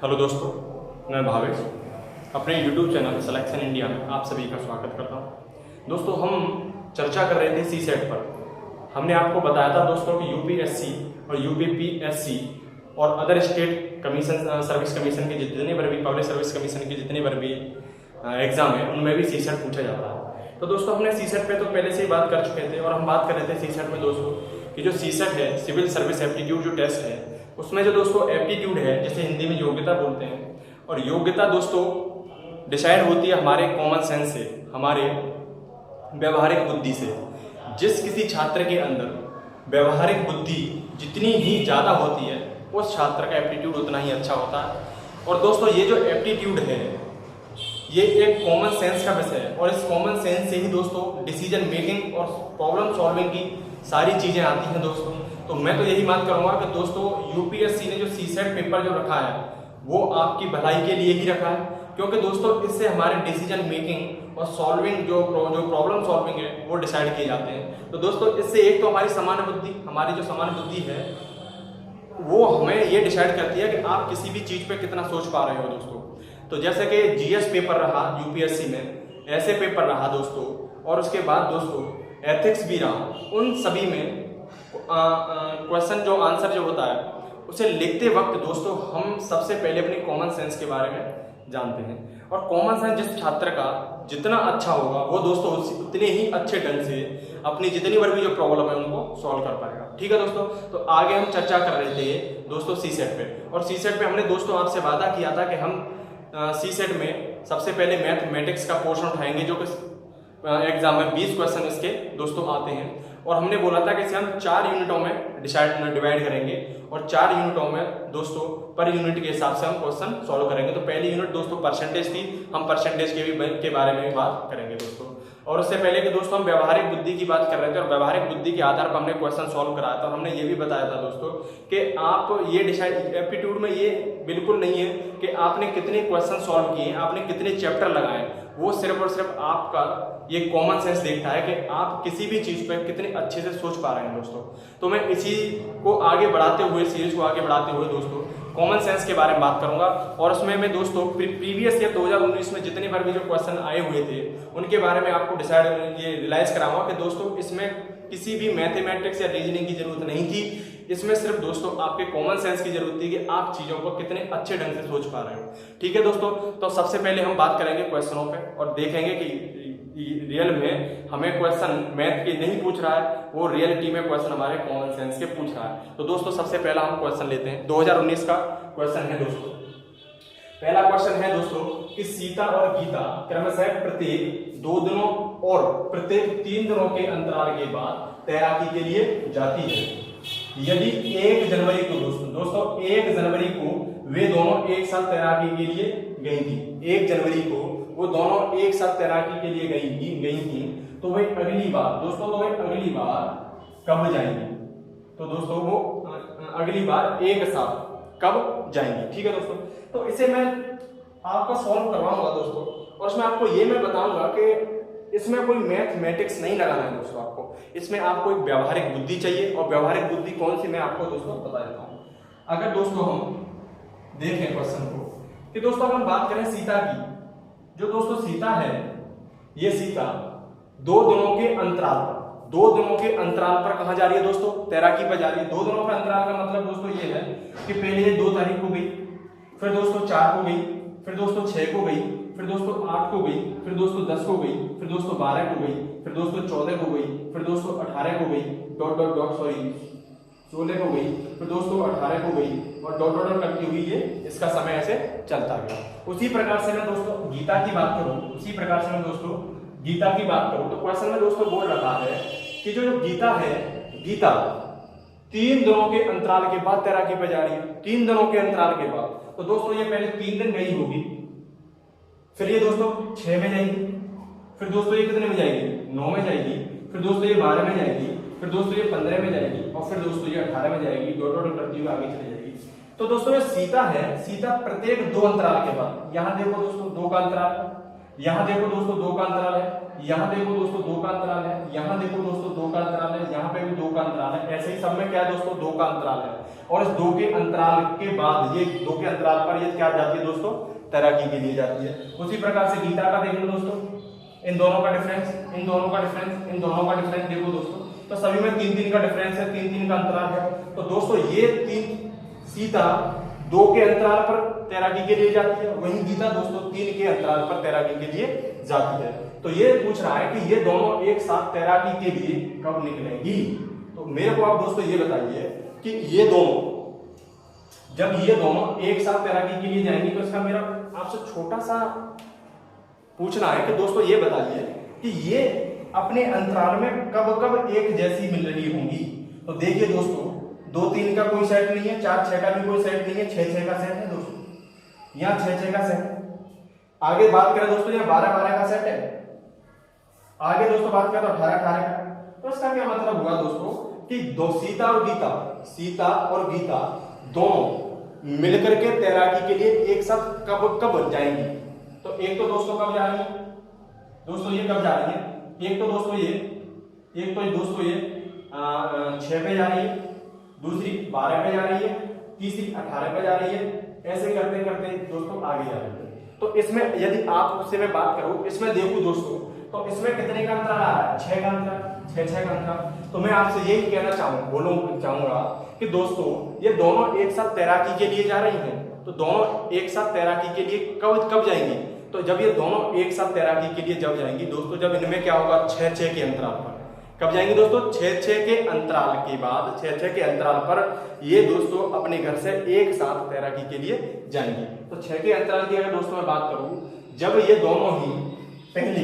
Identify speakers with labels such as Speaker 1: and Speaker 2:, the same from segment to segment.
Speaker 1: Hello दोस्तों, मैं भावेश अपने YouTube चैनल सिलेक्शन इंडिया में आप सभी का स्वागत करता हूं। दोस्तों, हम चर्चा कर रहे थे सीसेट पर। हमने आपको बताया था दोस्तों कि यूपीएससी और यूपीपीएससी और other state commission service commission के जितने बार भी पब्लिक सर्विस कमीशन के जितने बार भी एग्जाम है उनमें भी सीसेट पूछा जाता है। तो दोस्तों, हमने सीसेट पे तो पहले से ही बात कर चुके थे और हम बात कर रहे थे सीसेट में दोस्तों कि जो सीसेट है सिविल सर्विस एप्टीट्यूड जो टेस्ट है उसमें जो दोस्तों एप्टीट्यूड है जिसे हिंदी में योग्यता बोलते हैं, और योग्यता दोस्तों डिसाइड होती है हमारे कॉमन सेंस से, हमारे व्यवहारिक बुद्धि से। जिस किसी छात्र के अंदर व्यवहारिक बुद्धि जितनी ही ज़्यादा होती है उस छात्र का एप्टीट्यूड उतना ही अच्छा होता है। और दोस्तों, ये जो एप्टीट्यूड है ये एक कॉमन सेंस का विषय है और इस कॉमन सेंस से ही दोस्तों डिसीजन मेकिंग और प्रॉब्लम सॉल्विंग की सारी चीज़ें आती हैं दोस्तों। तो मैं तो यही बात करूँगा कि दोस्तों यूपीएससी ने जो सीसेट पेपर जो रखा है वो आपकी भलाई के लिए ही रखा है, क्योंकि दोस्तों इससे हमारे डिसीजन मेकिंग और सॉल्विंग जो प्रॉब्लम सॉल्विंग है वो डिसाइड किए जाते हैं। तो दोस्तों इससे एक तो हमारी हमारी जो समान बुद्धि है वो हमें ये डिसाइड करती है कि आप किसी भी चीज़ पे कितना सोच पा रहे हो दोस्तों। तो जैसे कि जीएस पेपर रहा यूपीएससी में, ऐसे पेपर रहा दोस्तों, और उसके बाद दोस्तों एथिक्स भी रहा। उन सभी में क्वेश्चन जो आंसर जो होता है उसे लिखते वक्त दोस्तों हम सबसे पहले अपनी कॉमन सेंस के बारे में जानते हैं, और कॉमन सेंस जिस छात्र का जितना अच्छा होगा वो दोस्तों उतने ही अच्छे ढंग से अपनी जितनी बार भी जो प्रॉब्लम है उनको सॉल्व कर पाएगा। ठीक है दोस्तों, तो आगे हम चर्चा कर रहे थे दोस्तों सीसेट पे, और सीसेट पे हमने दोस्तों आपसे वादा किया था कि हम सीसेट में सबसे पहले मैथमेटिक्स का पोर्शन उठाएंगे जो कि एग्जाम में 20 क्वेश्चन इसके दोस्तों आते हैं, और हमने बोला था कि इसे हम 4 यूनिटों में डिवाइड करेंगे और 4 यूनिटों में दोस्तों पर यूनिट के हिसाब से हम क्वेश्चन सॉल्व करेंगे। तो पहली यूनिट दोस्तों परसेंटेज थी, हम परसेंटेज के बारे में भी बात करेंगे दोस्तों। और उससे पहले कि दोस्तों हम व्यवहारिक बुद्धि की बात कर रहे थे और व्यवहारिक बुद्धि के आधार पर हमने क्वेश्चन सॉल्व कराया था, और हमने ये भी बताया था दोस्तों कि आप ये डिसाइड एप्टीट्यूड में ये बिल्कुल नहीं है कि आपने कितने क्वेश्चन सॉल्व किए, आपने कितने चैप्टर लगाए, वो सिर्फ और सिर्फ आपका ये कॉमन सेंस देखता है कि आप किसी भी चीज पर कितने अच्छे से सोच पा रहे हैं दोस्तों। तो मैं इसी को आगे बढ़ाते हुए सीरीज को आगे बढ़ाते हुए दोस्तों कॉमन सेंस के बारे में बात करूंगा, और उसमें मैं दोस्तों प्रीवियस ईयर 2019 में जितने बार भी जो क्वेश्चन आए हुए थे उनके बारे में आपको ये रियलाइज कराऊंगा कि दोस्तों इसमें किसी भी मैथमेटिक्स या रीजनिंग की जरूरत नहीं थी, इसमें सिर्फ दोस्तों आपके कॉमन सेंस की जरूरत थी कि आप चीजों को कितने अच्छे ढंग से सोच पा रहे हो। ठीक है दोस्तों, तो सबसे पहले हम बात करेंगे क्वेश्चनों पे और देखेंगे कि रियल में हमें क्वेश्चन मैथ के नहीं पूछ रहा है, वो रियलिटी में क्वेश्चन हमारे कॉमन सेंस के पूछ रहा है। तो दोस्तों सबसे पहला हम क्वेश्चन लेते हैं, 2019 का क्वेश्चन है दोस्तों। पहला क्वेश्चन है दोस्तों कि सीता और गीता क्रमशः प्रत्येक 2 दिनों और प्रत्येक 3 दिनों के अंतराल के बाद तैराकी के लिए जाती है। यदि 1 जनवरी को दोस्तों 1 जनवरी को वे दोनों एक साथ तैराकी के लिए गई थी, 1 जनवरी को वो दोनों एक साथ तैराकी के लिए गई थी, तो वे अगली बार कब जाएंगी? तो दोस्तों वो अगली बार एक साथ कब जाएंगी? ठीक है दोस्तों, तो इसे मैं आपका सॉल्व करवाऊंगा दोस्तों, और इसमें आपको ये मैं बताऊंगा कि इसमें कोई मैथमेटिक्स नहीं लगाना है दोस्तों, आपको इसमें आपको एक व्यवहारिक बुद्धि चाहिए, और व्यवहारिक बुद्धि कौन सी मैं आपको दोस्तों बता देता हूं। अगर दोस्तों हम देखें क्वेश्चन को कि दोस्तों अगर हम बात करें सीता की, जो दोस्तों सीता है ये सीता 2 दिनों के अंतराल पर कहां जा रही है दोस्तों? तैराकी पर जा रही है। 2 दिनों के अंतराल का मतलब दोस्तों ये है कि पहले ये 2 तारीख को गई, फिर दोस्तों 4 को गई, फिर दोस्तों 6 को गई, फिर दोस्तों 8 को गई, फिर दोस्तों 10 को गई, फिर दोस्तों 12 को गई, फिर दोस्तों 14 को गई, फिर दोस्तों 18 को गई, 16 को गई, फिर दोस्तों 18 को गई, और डॉट करती हुई ये इसका समय ऐसे चलता गया। उसी प्रकार से मैं दोस्तों गीता की बात करूं तो क्वेश्चन में दोस्तों बोल रहा है कि जो गीता है, गीता 3 दिनों के अंतराल के बाद तैराकी पे जा रही है, 3 दिनों के अंतराल के बाद। तो दोस्तों ये पहले 3 दिन गई होगी, फिर ये दोस्तों 6 में जाएगी, फिर दोस्तों ये कितने में जाएगी? 9 में जाएगी, फिर दोस्तों ये 12 में जाएगी, फिर दोस्तों ये 15 में जाएगी, और फिर दोस्तों ये 18 में जाएगी, डॉट करती हुई आगे चली जाएगी। तो दोस्तों ये सीता है, सीता प्रत्येक 2 अंतराल के बाद, यहां देखो दोस्तों 2 का अंतराल, यहाँ देखो दोस्तों 2 का अंतराल है, यहाँ देखो दोस्तों 2 का अंतराल है, यहाँ देखो दोस्तों 2 का अंतराल है, यहाँ पे भी 2 का अंतराल है। ऐसे ही सब में क्या है दोस्तों 2 का अंतराल है। और इस 2 के अंतराल के बाद ये 2 के अंतराल पर ये क्या जाती है दोस्तों, तैराकी के लिए जाती है। उसी प्रकार से गीता का देख लो दोस्तों, इन दोनों का डिफरेंस, इन दोनों का डिफरेंस, इन दोनों का डिफरेंस देखो दोस्तों, तो सभी में 3-3 का डिफरेंस है, 3-3 का अंतराल है। तो दोस्तों ये 3 सीता 2 के अंतराल पर तैराकी के लिए जाती है, वहीं गीता दोस्तों 3 के अंतराल पर तैराकी के लिए जाती है। तो ये पूछ रहा है कि ये दोनों एक साथ तैराकी के लिए कब निकलेंगी। तो मेरे को आप दोस्तों ये बताइए कि ये दोनों, जब ये दोनों एक साथ तैराकी के लिए जाएंगी, तो इसका मेरा आपसे छोटा सा पूछना है कि दोस्तों ये बताइए कि ये अपने अंतराल में कब कब एक जैसी मिल रही होंगी। तो देखिए दोस्तों 2-3 का कोई सेट नहीं है, 4-6 का भी कोई सेट नहीं है, 6-6 का सेट है दोस्तों, यहाँ 6-6 का सेट। आगे बात करें दोस्तों यहाँ 12-12 का सेट है, आगे दोस्तों बात करें तो 18-18 का। तो इसका क्या मतलब हुआ दोस्तों कि सीता और गीता दोनों मिलकर के तैराकी के लिए एक साथ कब कब जाएंगी। तो एक तो दोस्तों कब जा रही है दोस्तों, ये कब जा रही है, एक तो दोस्तों ये 6 पे जा रही है, दूसरी 12 पे जा रही है, तीसरी 18 पे जा रही है। ऐसे करते करते दोस्तों आगे जा रही है। तो इसमें यदि आप उससे मैं बात करूं, इसमें देखूं दोस्तों, तो इसमें कितने का अंतराल आ रहा है, 6 का अंतराल, 6-6 का अंतराल। तो मैं आपसे यही कहना चाहूंगा कि दोस्तों ये दोनों एक साथ तैराकी के लिए जा रही हैं। तो दोनों एक साथ तैराकी के लिए कब जाएंगी, तो जब ये दोनों एक साथ तैराकी के लिए जब जाएंगी दोस्तों, जब इनमें क्या होगा 6-6 के अंतराल पर कब जाएंगी दोस्तों, 6-6 के अंतराल के बाद 6-6 के अंतराल पर ये दोस्तों अपने घर से एक साथ तैराकी के लिए जाएंगी। तो 6 के अंतराल की अगर दोस्तों मैं बात करूं, जब ये दोनों ही पहले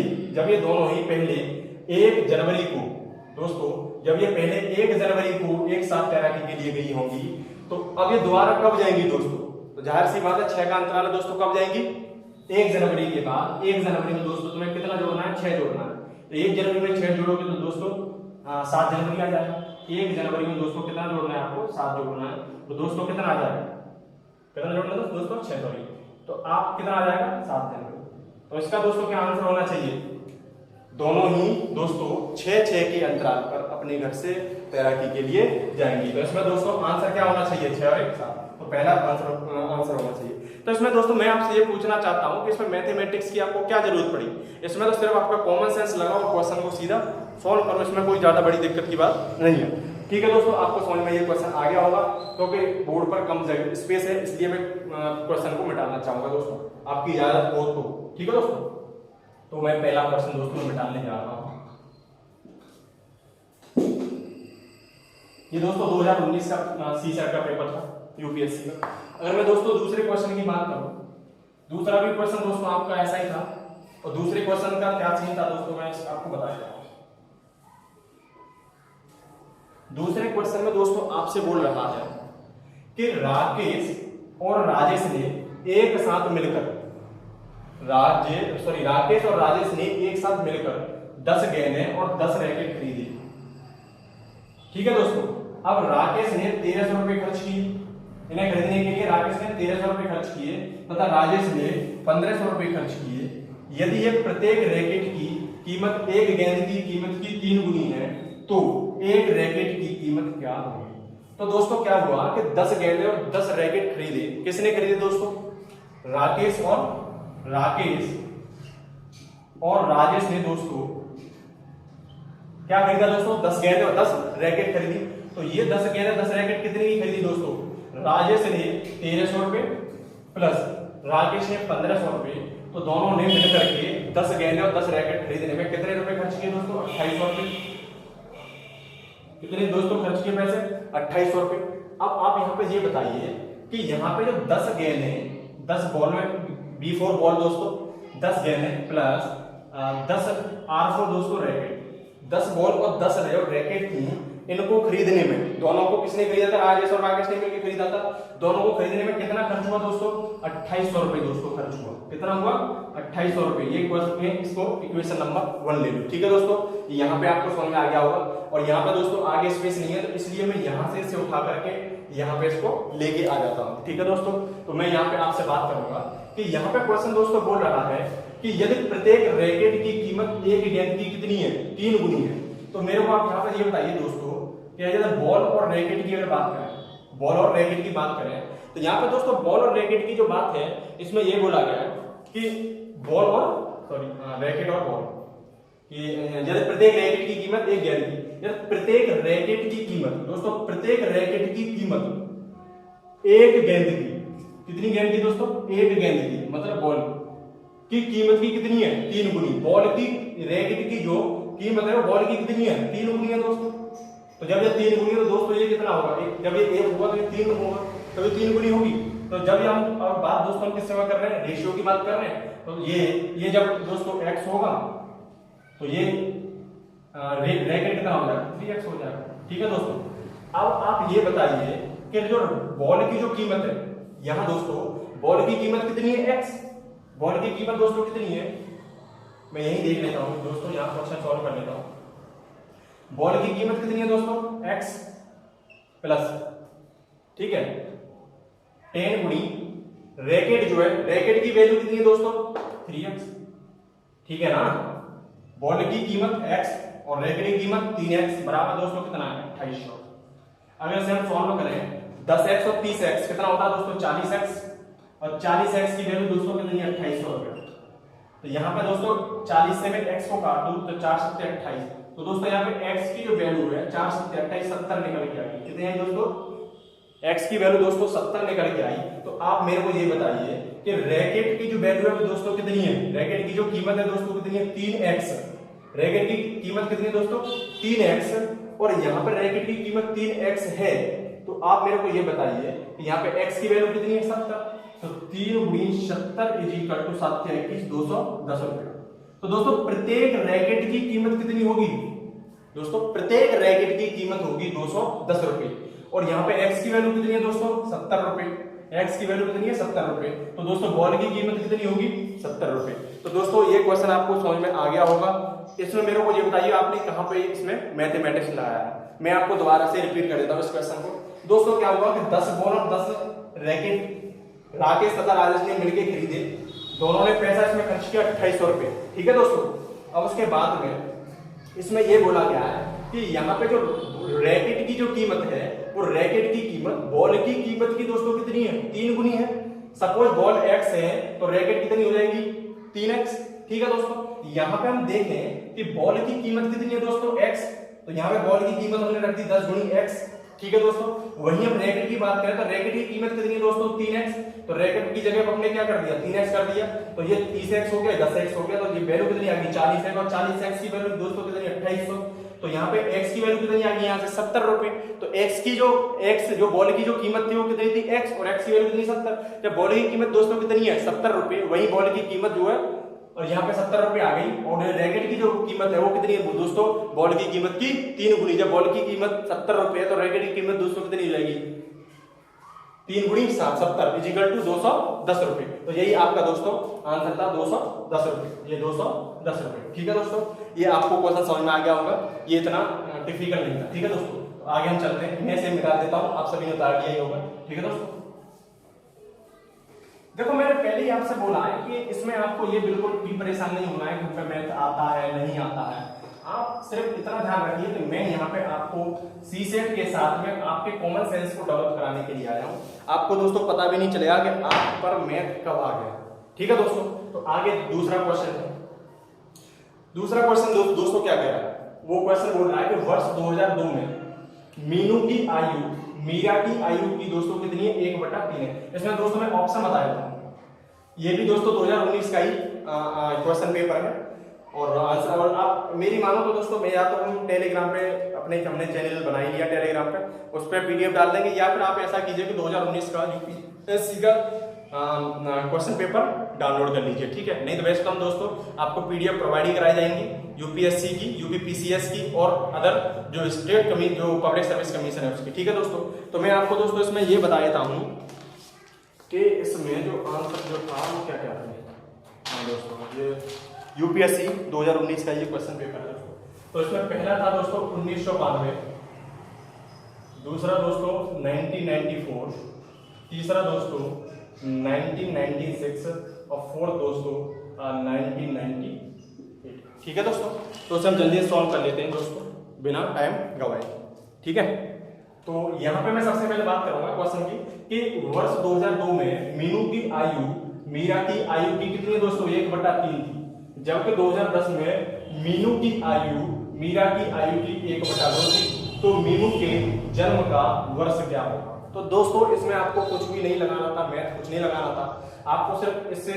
Speaker 1: 1 जनवरी को दोस्तों, जब ये पहले 1 जनवरी को एक साथ तैराकी के लिए गई होंगी, तो अब ये दोबारा कब जाएंगी दोस्तों। तो जाहिर सी बात है 6 का अंतराल है दोस्तों, कब जाएंगी 1 जनवरी के बाद। 1 जनवरी में दोस्तों तुम्हें कितना जोड़ना है, 6 जोड़ना है। तो 1 जनवरी में 6 जोड़ोगे तो दोस्तों 7 जनवरी आ जाएगा। 1 जनवरी में दोस्तों कितना जोड़ना है, आपको 7 जोड़ना है। तो दोस्तों कितना आ जाएगा, कितना जोड़ना है दोस्तों 6 सॉरी, तो आप कितना आ जाएगा 7 जनवरी। तो इसका दोस्तों क्या आंसर होना चाहिए, दोनों ही दोस्तों 6-6 के अंतराल पर अपने घर से तैराकी के लिए जाएंगी। तो इसमें दोस्तों आंसर क्या होना चाहिए, 6 और 1 7। तो पहला आंसर होना चाहिए। तो इसमें दोस्तों मैं आपसे ये पूछना चाहता हूं कि इसमें मैथमेटिक्स की आपको क्या जरूरत पड़ी। इसमें तो सिर्फ आपका कॉमन सेंस लगाओ और क्वेश्चन को सीधा सॉल्व करो, इसमें कोई ज्यादा बड़ी दिक्कत की बात नहीं है। ठीक है दोस्तों, आपको समझ में ये क्वेश्चन आ गया होगा, क्योंकि बोर्ड पर कम जगह स्पेस है, इसलिए मैं क्वेश्चन को मिटाना चाहूंगा दोस्तों, आपकी इजाजत हो तो। ठीक है दोस्तों, तो मैं पहला क्वेश्चन दोस्तों मिटाने जा रहा हूं। ये दोस्तों 2019 का सीसेट का पेपर था यूपीएससी का। अगर मैं दोस्तों दूसरे क्वेश्चन की बात करूं, दूसरा भी क्वेश्चन दोस्तों आपका ऐसा ही था। और दूसरे क्वेश्चन का क्या सीन था दोस्तों, मैं आपको बताया। दूसरे क्वेश्चन में दोस्तों आपसे बोल रहा है कि राकेश और राजेश ने एक साथ मिलकर राकेश और राजेश ने एक साथ मिलकर 10 गेंदें और 10 रैकेट खरीदी। ठीक है दोस्तों, अब राकेश ने 1300 रुपए खर्च किए, इन्हें खरीदने के लिए राकेश ने 1300 रुपए खर्च किए तथा राजेश ने 1500 रुपए खर्च किए। यदि ये प्रत्येक रैकेट की कीमत एक गेंद की कीमत की 3 गुनी है, तो एक रैकेट की कीमत क्या होगी। तो दोस्तों क्या हुआ कि 10 गेंदें और 10 रैकेट खरीदे। किसने खरीदे दोस्तों, राकेश और राजेश ने दोस्तों क्या खरीदा दोस्तों, 10 गेंदें और 10 रैकेट खरीदी। तो ये 10 गेंदें 10 रैकेट कितने की खरीदी दोस्तों, राजेश ने 1300 रुपए प्लस राकेश ने 1500 रुपए। तो दोनों ने मिलकर के 10 गेंदें और 10 रैकेट खरीदने में कितने रुपए खर्च किए दोस्तों, 2800 रुपए। कितने दोस्तों खर्च किए पैसे, 2800 रुपए। अब आप यहाँ पे ये बताइए कि यहाँ पे जो 10 गेंदें 10 बॉल में B4 बॉल दोस्तों, 10 गेंदें प्लस 10 R4 दोस्तों रैकेट, 10 बॉल और 10 रैकेट थी। इनको खरीदने में दोनों को किसने खरीदा था, राजेश और राकेश ने मिलकर खरीदा था। दोनों को खरीदने में कितना खर्च हुआ दोस्तों, 2800 रुपए दोस्तों खर्च हुआ। कितना हुआ, 2800 रुपए। ये क्वेश्चन इसको इक्वेशन नंबर 1 ले लो। ठीक है दोस्तों, यहाँ पे आपको समझ में आ गया होगा। और यहाँ पे दोस्तों आगे स्पेस नहीं है, तो इसलिए मैं यहाँ से इसे उठा करके यहाँ पे इसको लेके आ जाता हूँ। ठीक है दोस्तों, तो मैं यहाँ पे आपसे बात करूंगा कि यहाँ पे क्वेश्चन दोस्तों बोल रहा है कि यदि प्रत्येक रैकेट की कीमत एक गेंद की कितनी है, 3 गुनी है। तो मेरे को आप यहाँ पर ये बताइए दोस्तों कि अगर बॉल और रैकेट की अगर बात करें, बॉल और रैकेट की बात करें, तो यहाँ पे दोस्तों बॉल और रैकेट की जो बात है इसमें ये बोला गया है कि बॉल और रैकेट और बॉल कि यदि प्रत्येक रैकेट की कीमत एक गेंद की, यदि प्रत्येक रैकेट की कीमत दोस्तों, प्रत्येक रैकेट की कीमत एक गेंद की, कितनी गेंद की दोस्तों, एक गेंद की, मतलब बॉल की कीमत की कितनी है, 3 गुनी। बॉल की, रैकेट की जो कीमत है वो बॉल की कितनी है, 3 गुनी है दोस्तों। तो जब ये 3 गुनी है तो दोस्तों ये कितना होगा, जब ये 1 होगा तो ये 3 होगा, तो ये 3 गुनी होगी। तो जब हम अब बात दोस्तों हम किससे कर रहे हैं, रेशियो की बात कर रहे हैं, तो ये जब दोस्तों x होगा तो ये रैकेट कितना हो जाएगा, 3x हो जाएगा। ठीक है दोस्तों, अब आप ये बताइए कि जो बॉल की जो कीमत है, यहाँ दोस्तों बॉल की कीमत कितनी है, x। बॉल की कीमत दोस्तों कितनी है, मैं यही देख लेता हूँ दोस्तों, यहाँ क्वेश्चन सॉल्व कर लेता हूँ। बॉल की कीमत कितनी है दोस्तों, x प्लस, ठीक है, 10 गुणी रैकेट जो है, रैकेट की वैल्यू कितनी है दोस्तों, 3x। ठीक है ना, बॉल की कीमत x और रैकेट की कीमत 3x बराबर दोस्तों कितना है, 2800। अगर इसे हम सॉल्व करें 10x और 30x कितना होता है दोस्तों, 40x, और 40x की वैल्यू दोस्तों कितनी है, 2800 रुपए। तो यहाँ पे दोस्तों 40 से मैं x को काट दूं तो 4 7 28, तो दोस्तों यहाँ पे x की जो वैल्यू है 4 7 28 70 निकल के आई। कितने हैं दोस्तों, x की वैल्यू दोस्तों 70 निकल के आई। तो आप मेरे को ये बताइए कि रैकेट की जो वैल्यू है दोस्तों कितनी है, रैकेट की जो कीमत है दोस्तों कितनी है, 3x। रैकेट की कीमत कितनी है दोस्तों, 3x, और यहाँ पर रैकेट की कीमत 3x है। तो आप मेरे को ये बताइए कि यहाँ पे x की वैल्यू कितनी है, 70। तो 3 गुणी 70 इज इक्वल टू 7 21 210 रुपए। तो दोस्तों प्रत्येक रैकेट की कीमत कितनी होगी दोस्तों, प्रत्येक रैकेट की कीमत होगी 210 रुपए, और यहाँ पे x की वैल्यू कितनी है दोस्तों, 70 रुपए। x की वैल्यू कितनी है, 70 रुपए। तो दोस्तों बॉल की कीमत कितनी होगी, 70 रुपए। तो दोस्तों ये क्वेश्चन आपको समझ में आ गया होगा। इसमें मेरे को ये बताइए आपने कहां पे इसमें मैथमेटिक्स लगाया है। मैं आपको दोबारा से रिपीट कर देता हूं इस क्वेश्चन को। दोस्तों क्या हुआ कि 10 बॉल और 10 रैकेट राकेश तथा राजेश ने मिलकर खरीदे, दोनों ने पैसा इसमें खर्च किया 2800 रुपए। ठीक है दोस्तों, अब उसके बाद में इसमें यह बोला गया है कि यहाँ पे जो रैकेट की जो कीमत है वो रैकेट की कीमत बॉल की कीमत की दोस्तों कितनी है, 3 गुनी है। सपोज बॉल x है तो रैकेट कितनी हो जाएगी, 3x। ठीक है दोस्तों, यहाँ पे हम देखें कि बॉल की कीमत कितनी है दोस्तों, x। तो यहाँ पे बॉल की कीमत हमने रख दी 10 गुनी x। ठीक है दोस्तों, वहीं हम रैकेट की बात करें तो रैकेट की कीमत कितनी है दोस्तों, 3x। तो रैकेट की जगह पर हमने क्या कर दिया, 3x कर दिया। तो ये 30x हो गया, 10x हो गया, तो ये वैल्यू कितनी आ गई, 40 है। और 40x की वैल्यू दोस्तों कितनी, 2800। तो यहाँ पे x की वैल्यू कितनी आ गई, यहाँ से 70 रुपए। तो x की जो बॉल की जो कीमत थी वो कितनी थी, x, और x की वैल्यू कितनी, 70। जब बॉल की कीमत दोस्तों कितनी है, 70 रुपए, वही बॉल की कीमत जो है, और यहाँ पे 70 रुपए आ गई। और रैकेट की जो कीमत है वो कितनी है दोस्तों, बॉल की कीमत की 3 गुनी। जब बॉल की कीमत 70 रुपए है तो रैकेट की कीमत दोस्तों कितनी हो जाएगी, 3 गुनी 70 इजिकल टू 210 रुपए। तो यही आपका दोस्तों आंसर था, 210 रुपए, ये 210 रुपए। ठीक है दोस्तों, ये आपको क्वेश्चन समझ में आ गया होगा, ये इतना डिफिकल्ट नहीं था। ठीक है दोस्तों, तो आगे हम चलते हैं, मैं से मिटा देता हूँ, आप सभी ने उतार लिया ही होगा। ठीक है दोस्तों, देखो मैंने पहले ही आपसे बोला है कि इसमें आपको ये बिल्कुल भी परेशान नहीं होना है कि मैथ आता है नहीं आता है। आप सिर्फ इतना ध्यान रखिए कि मैं यहाँ पे आपको सीसेट के साथ में आपके कॉमन सेंस को डेवलप कराने के लिए आया हूँ। आपको दोस्तों पता भी नहीं चलेगा कि आप पर मैथ कब आ गया। ठीक है दोस्तों, तो आगे दूसरा क्वेश्चन है। दूसरा क्वेश्चन दोस्तों क्या कह रहा है, वो क्वेश्चन बोल रहा है कि वर्ष 2002 में मीनू की आयु मीरा की आयु की दोस्तों कितनी है, 1/3 है। इसमें दोस्तों मैं ऑप्शन बता देता हूँ। ये भी दोस्तों 2019 का ही क्वेश्चन पेपर है, और आंसर, और आप मेरी मानो तो दोस्तों मैं या तो हम टेलीग्राम पे अपने हमने चैनल बना ही लिया टेलीग्राम पे, उस पर पीडीएफ डाल देंगे, या फिर आप ऐसा कीजिए कि 2019 का यूपीएससी का क्वेश्चन पेपर डाउनलोड कर लीजिए। ठीक है, नहीं तो वैसे तो हम दोस्तों आपको पीडीएफ प्रोवाइड ही कराई जाएंगी यूपीएससी की, यूपीपीसीएस की, और अदर जो स्टेट जो पब्लिक सर्विस कमीशन है उसकी। ठीक है दोस्तों, तो मैं आपको दोस्तों इसमें ये बता देता हूँ कि इसमें जो आंसर जो था वो क्या क्या था। हाँ दोस्तों, ये यूपीएससी 2019 का ये क्वेश्चन पेपर है दोस्तों। तो इसमें पहला था दोस्तों 1992, दूसरा दोस्तों 1994, तीसरा दोस्तों 1996, और फोर्थ दोस्तों 1998। ठीक है दोस्तों, तो इसे हम जल्दी सॉल्व कर लेते हैं दोस्तों बिना टाइम गवाए। ठीक है, तो यहाँ पे मैं सबसे पहले बात करूंगा क्वेश्चन की कि वर्ष 2002 में मीनू की आयु मीरा की आयु की कितनी है दोस्तों, 1/3 थी, जबकि 2010 में मीनू की आयु मीरा की आयु की 1/2 थी। तो मीनू के जन्म का वर्ष क्या होगा। तो दोस्तों इसमें आपको कुछ भी नहीं लगाना था, मैथ कुछ नहीं लगाना था, आपको सिर्फ इससे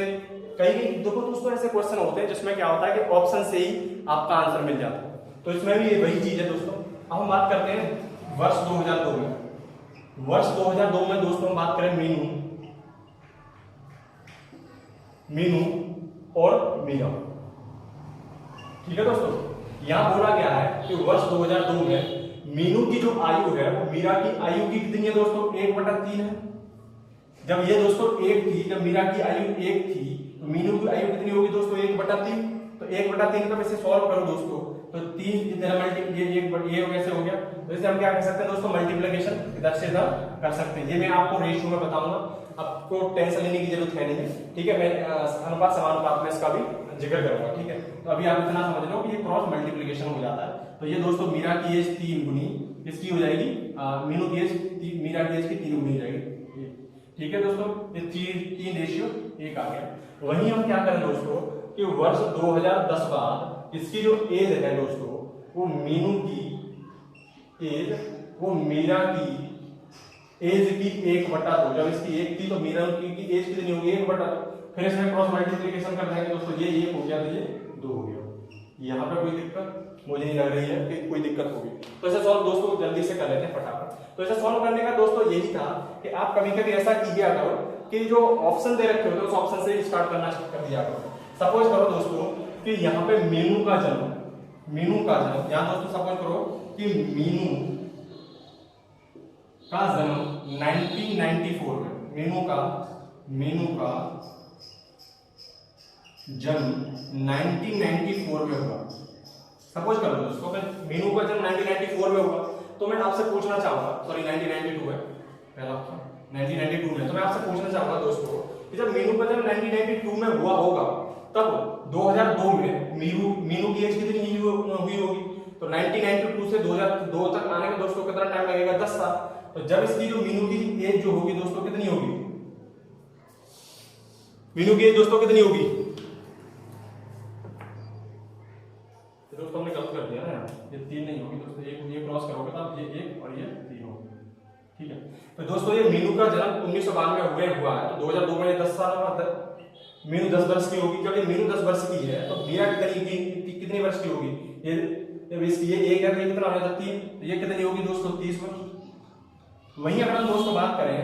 Speaker 1: कई देखो दोस्तों ऐसे क्वेश्चन होते हैं जिसमें क्या होता है कि ऑप्शन से ही आपका आंसर मिल जाता है, तो इसमें भी वही चीज है दोस्तों। अब हम बात करते हैं वर्ष 2002 में। वर्ष 2002 में दोस्तों हम बात करें मीनू और मीरा। ठीक है दोस्तों, यहां बोला गया है कि वर्ष 2002 में मीनू की जो आयु है वो मीरा की आयु की कितनी है दोस्तों, 1/3 है। जब ये दोस्तों 1 थी, जब मीरा की आयु 1 थी, तो मीनू की आयु कितनी होगी दोस्तों, 1/3। तो 1/3 का वैसे सॉल्व करो दोस्तों, तो 3 इधर ये कैसे हो गया, तो इसे हम क्या कर सकते हैं दोस्तों, मल्टीप्लिकेशन इधर से इधर कर सकते हैं। ये मैं आपको रेशियो में बताऊंगा, आपको टेंशन लेने की जरूरत है नहीं। ठीक है, मैं अनुपात समानुपात में इसका भी जिक्र करूंगा। ठीक है, तो अभी आप इतना समझ लो कि ये क्रॉस मल्टीप्लिकेशन हो जाता है। तो ये दोस्तों मीरा की एज 3 गुनी इसकी हो जाएगी, मीनू की एज मीरा की एज की 3 गुनी हो जाएगी। ठीक है दोस्तों, ये 3 रेशियो 1 आ गया। वहीं हम क्या करें दोस्तों कि वर्ष 2010 बाद इसकी जो एज है दोस्तों वो मीनू की एज वो मीरा की एज की 1/2। जब इसकी 1 थी तो मीरा की एज कितनी होगी, 1/2। फिर इसमें क्रॉस मल्टीप्लिकेशन कर देंगे दोस्तों, ये 1 हो गया तो ये 2 हो गया। यहाँ पे कोई दिक्कत मुझे नहीं लग रही है कि कोई दिक्कत होगी। तो इसे सॉल्व दोस्तों जल्दी से कर लेते हैं फटाफट। तो इसे सॉल्व करने का दोस्तों यही था कि आप कभी कभी ऐसा कीजिए करो कि जो ऑप्शन दे रखे होते हैं उस ऑप्शन से स्टार्ट करना कर दिया करो। सपोज करो दोस्तों कि यहाँ पे मीनू का जन्म यहाँ दोस्तों सपोज करो कि मीनू का जन्म 1994 में, मीनू का जन्म 1994 में हुआ। सपोज कर लो दोस्तों मीनू का जन्म 1994 में हुआ, तो मैं आपसे पूछना चाहूंगा, सॉरी 1992 है पहला ऑप्शन, 1992 में, तो मैं आपसे पूछना चाहूंगा दोस्तों कि जब मीनू का जन्म 1992 में हुआ होगा तब 2002 में मीनू की एज कितनी हुई होगी। तो 1992 से 2002 तक आने में दोस्तों कितना टाइम लगेगा, 10 साल। तो जब इसकी जो मीनू की एज जो होगी दोस्तों कितनी होगी, मीनू की एज दोस्तों कितनी होगी, दोस्तों हमने गलत कर दिया ना, ये 3 नहीं होगी दोस्तों, ये क्रॉस करोगे तो आप ये 1 और ये 3 होगी। ठीक है, तो दोस्तों ये मीनू का जन्म 1992 में हुआ है, तो 2002 में 10 साल बाद मीनू 10 वर्ष की होगी। जब ये मीनू 10 वर्ष की है तो मीरा कितनी वर्ष की होगी, ये इसकी ये 1 है तो ये कितना हो जाता है 3, तो ये कितनी होगी दोस्तों 30 वर्ष। वहीं अगर हम दोस्तों बात करें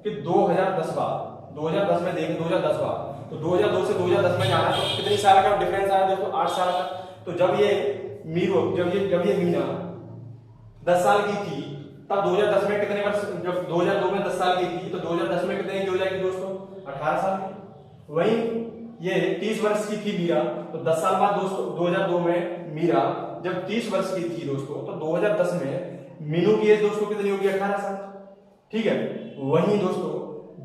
Speaker 1: कि 2010 बाद, 2010 में देखें 2010 बाद, तो 2002 से 2010 में जाना तो कितनी साल का डिफरेंस आया दोस्तों, 8 साल का। तो जब ये मीना 10 साल की थी तब 2010 में कितने वर्ष, जब 2002 में 10 साल की थी तो 2010 में कितने की हो जाएगी दोस्तों, 18 साल की। वहीं ये 30 वर्ष की थी मीरा, तो 10 साल बाद दोस्तों 2002 में मीरा जब 30 वर्ष की थी दोस्तों, तो 2010 में मीनू की एज दोस्तों कितनी होगी, 18 साल। ठीक है, वहीं दोस्तों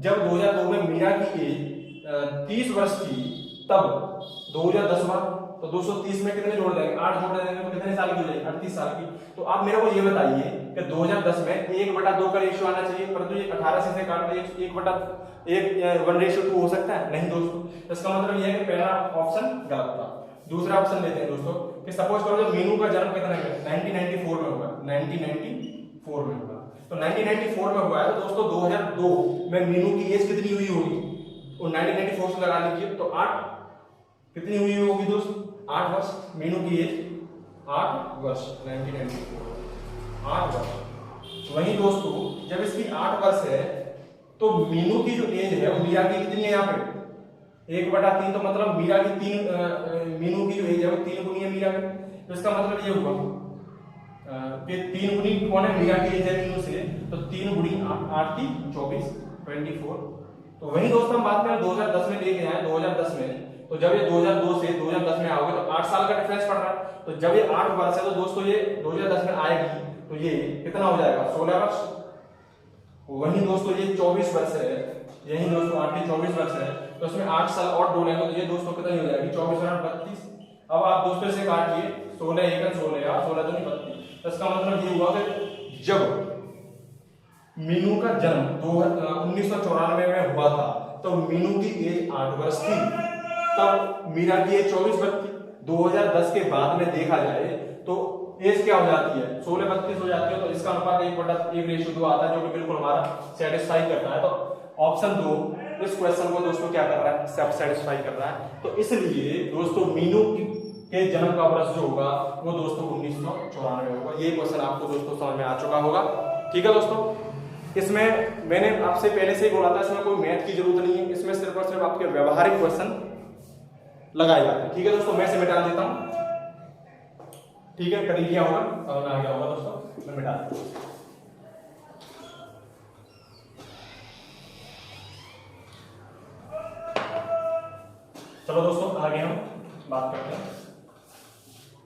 Speaker 1: जब 2002 में मीरा की एज 30 वर्ष थी तब 2010 बाद, तो 230 में कितने जोड़ देंगे, 8 जोड़ देंगे तो कितने साल की हो जाएगी, 38 साल की। तो आप मेरे को ये बताइए कि 2010 में 1/2 का रेशियो आना चाहिए, परंतु ये 18 से काट दिए 1/2 हो सकता है नहीं दोस्तों। इसका मतलब ये है कि पहला ऑप्शन गलत था। दूसरा ऑप्शन लेते हैं दोस्तों कि सपोज करो जब मीनू का जन्म कितने में 1994 में हुआ, 1994 में हुआ, तो 1994 में हुआ है तो दोस्तों 2002 में मीनू की एज कितनी हुई होगी, और 1994 से लगा लीजिए तो 8 कितनी हुई होगी दोस्तों, 8 वर्ष। मीनू की एज 8 वर्ष, 1994 8 वर्ष। वहीं दोस्तों जब इसकी 8 वर्ष है तो मीनू की जो एज है वो मीरा की कितनी है, यहाँ पे 1/3, तो मतलब मीरा की 3 मीनू की जो एज है वो 3 गुनी है मीरा की। तो इसका मतलब ये हुआ कि 3 गुनी कौन है, मीरा की एज है मीनू से, तो 3 गुनी 8 की 24 24। तो वही दोस्तों हम बात करें 2010 में लेके आए, 2010 में तो जब ये 2002 से 2010 में आओगे तो 8 साल का डिफरेंस पड़ रहा है। तो जब ये 8 वर्ष है तो दोस्तों ये 2010 में आएगी तो ये कितना हो जाएगा, 16 वर्ष। वहीं दोस्तों ये 24 वर्ष है, यही दोस्तों 8 के 24 वर्ष है, तो तो इसमें 8 साल और जोड़ेंगे तो ये दोस्तों कितनी हो जाएगी 24 और 32। अब आप दोस्तों से काटिए 16 एकन 16 या 16 दूनी 32। तो इसका मतलब ये हुआ कि जब मीनू का जन्म 1994 में हुआ था तो मीनू की एज 8 वर्ष थी, तब मीना की एज 24 वर्ष थी। 2010 के बाद में देखा जाए तो एज क्या हो जाती है 16-32 हो जाती है, तो इसका अनुपात 1/1:2 आता है जो कि बिल्कुल हमारा सेटिस्फाई करता है। तो ऑप्शन 2 इस क्वेश्चन को दोस्तों क्या कर रहा है सब सेटिस्फाई कर रहा है। तो इसलिए दोस्तों मीनू के जन्म का वर्ष जो होगा वो दोस्तों 1994 होगा। ये क्वेश्चन आपको दोस्तों समझ में आ चुका होगा। ठीक है दोस्तों, इसमें मैंने आपसे पहले से ही बोला था इसमें कोई मैथ की जरूरत नहीं है, इसमें सिर्फ और सिर्फ आपके व्यवहारिक क्वेश्चन लगाए जाते हैं। ठीक है दोस्तों, मैं इसे मिटा देता हूं। ठीक है, कर लिया होगा, समझ में आ गया होगा दोस्तों, मैं मिटा देता हूं। चलो दोस्तों आगे हम बात करते हैं।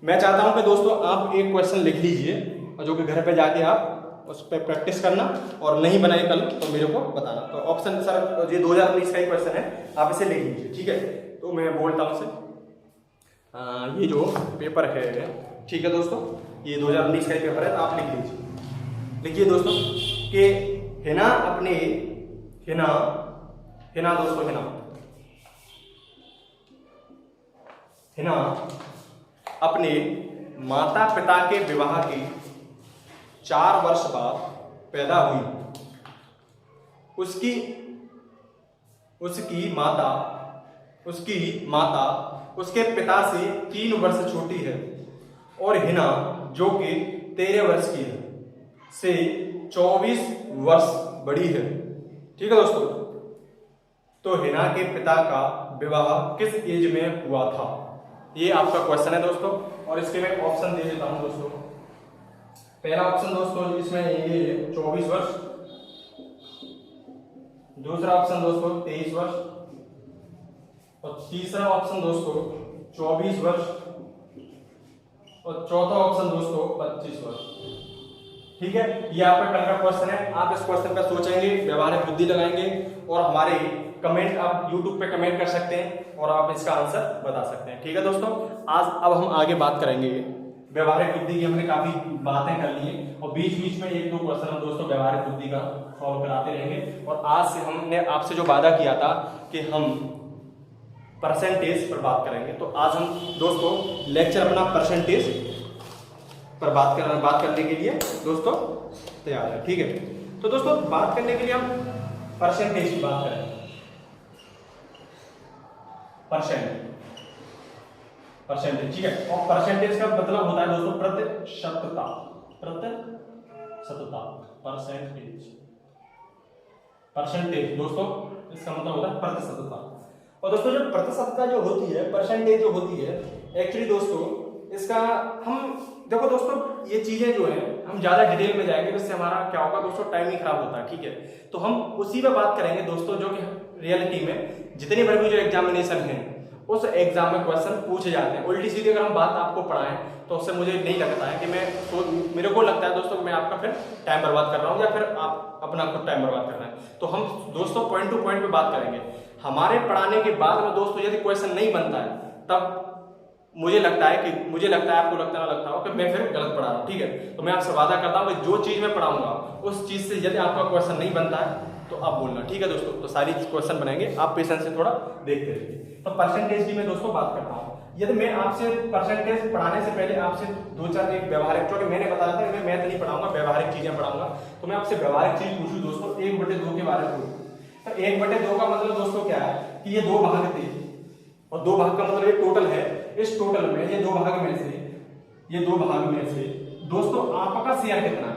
Speaker 1: मैं चाहता हूं कि दोस्तों आप एक क्वेश्चन लिख लीजिए और जो कि घर पे जाके आप उस पर प्रैक्टिस करना, और नहीं बनाए कल तो मेरे को बताना। तो ऑप्शन सर ये 2019 का ही क्वेश्चन है, आप इसे लिख लीजिए। ठीक है, तो मैं बोलता हूं इसे, ये जो पेपर है ठीक है दोस्तों, ये 2019 का ही पेपर है, तो आप लिख लीजिए। लिखिए दोस्तों कि हिना अपने हिना हिना दोस्तों हिना अपने माता पिता के विवाह के 4 वर्ष बाद पैदा हुई। उसकी माता उसके पिता से 3 वर्ष छोटी है और हिना जो कि 13 वर्ष की है से 24 वर्ष बड़ी है। ठीक है दोस्तों, तो हिना के पिता का विवाह किस एज में हुआ था, ये आपका क्वेश्चन है दोस्तों। और इसके मैं ऑप्शन दे देता हूं दोस्तों। पहला ऑप्शन दोस्तों इसमें ये 24 वर्ष, दूसरा ऑप्शन दोस्तों 23 वर्ष, और तीसरा ऑप्शन दोस्तों 24 वर्ष, और चौथा ऑप्शन दोस्तों 25 वर्ष। ठीक है, ये आपका कल का क्वेश्चन है। आप इस क्वेश्चन पर सोचेंगे, व्यवहारिक बुद्धि लगाएंगे, और हमारे कमेंट आप YouTube पे कमेंट कर सकते हैं और आप इसका आंसर बता सकते हैं। ठीक है दोस्तों, अब हम आगे बात करेंगे व्यवहारिक बुद्धि की। हमने काफी बातें कर ली हैं और बीच बीच में 1-2 क्वेश्चन हम दोस्तों व्यवहारिक बुद्धि का सॉल्व कराते रहेंगे। और आज से हमने आपसे जो वादा किया था कि हम परसेंटेज पर बात करेंगे, तो आज हम दोस्तों लेक्चर अपना परसेंटेज पर बात करने के लिए दोस्तों तैयार है। ठीक है, तो दोस्तों बात करने के लिए हम परसेंटेज की बात करेंगे। परसेंटेज ठीक है, और परसेंटेज का मतलब होता है दोस्तों प्रतिशतता। परसेंटेज दोस्तों इसका मतलब होता है प्रतिशतता। और दोस्तों जो प्रतिशतता जो होती है, परसेंटेज जो होती है, एक्चुअली दोस्तों इसका हम देखो दोस्तों, ये चीजें जो है हम ज्यादा डिटेल में जाएंगे, इससे हमारा क्या होगा दोस्तों टाइम ही खराब होता है। ठीक है, तो हम उसी पे बात करेंगे दोस्तों, जो कि रियलिटी में जितनी बार भी जो एग्जामिनेशन है उस एग्जाम में क्वेश्चन पूछे जाते हैं। उल्टी सीधी अगर हम बात आपको पढ़ाएं तो उससे मुझे नहीं लगता है कि मेरे को लगता है दोस्तों मैं आपका फिर टाइम बर्बाद कर रहा हूँ, या फिर आप अपना खुद टाइम बर्बाद कर रहे हैं। तो हम दोस्तों पॉइंट टू पॉइंट पे बात करेंगे। हमारे पढ़ाने के बाद में दोस्तों यदि क्वेश्चन नहीं बनता है, तब मुझे लगता है आपको लगता ना लगता हो कि मैं फिर गलत पढ़ा रहा हूँ। ठीक है, तो मैं आपसे वादा करता हूँ कि जो चीज मैं पढ़ाऊंगा उस चीज से यदि आपका क्वेश्चन नहीं बनता है तो आप बोलना। ठीक है दोस्तों, तो सारी क्वेश्चन बनाएंगे, आप पेशेंस से थोड़ा देखते रहिए। तो परसेंटेज की मैं दोस्तों बात करता हूँ। यदि मैं आपसे परसेंटेज पढ़ाने से पहले आपसे 2-4 एक व्यवहारिक, क्योंकि मैंने बताया था मैं मैथ नहीं पढ़ाऊंगा, व्यवहारिक चीजें पढ़ाऊंगा, तो मैं आपसे व्यवहारिक चीज पूछूं दोस्तों 1/2 के बारे में। तो 1/2 का मतलब दोस्तों क्या है कि ये 2 भाग थे, और 2 भाग का मतलब ये टोटल है। इस टोटल में ये 2 भाग में से दोस्तों आपका शेयर कितना है?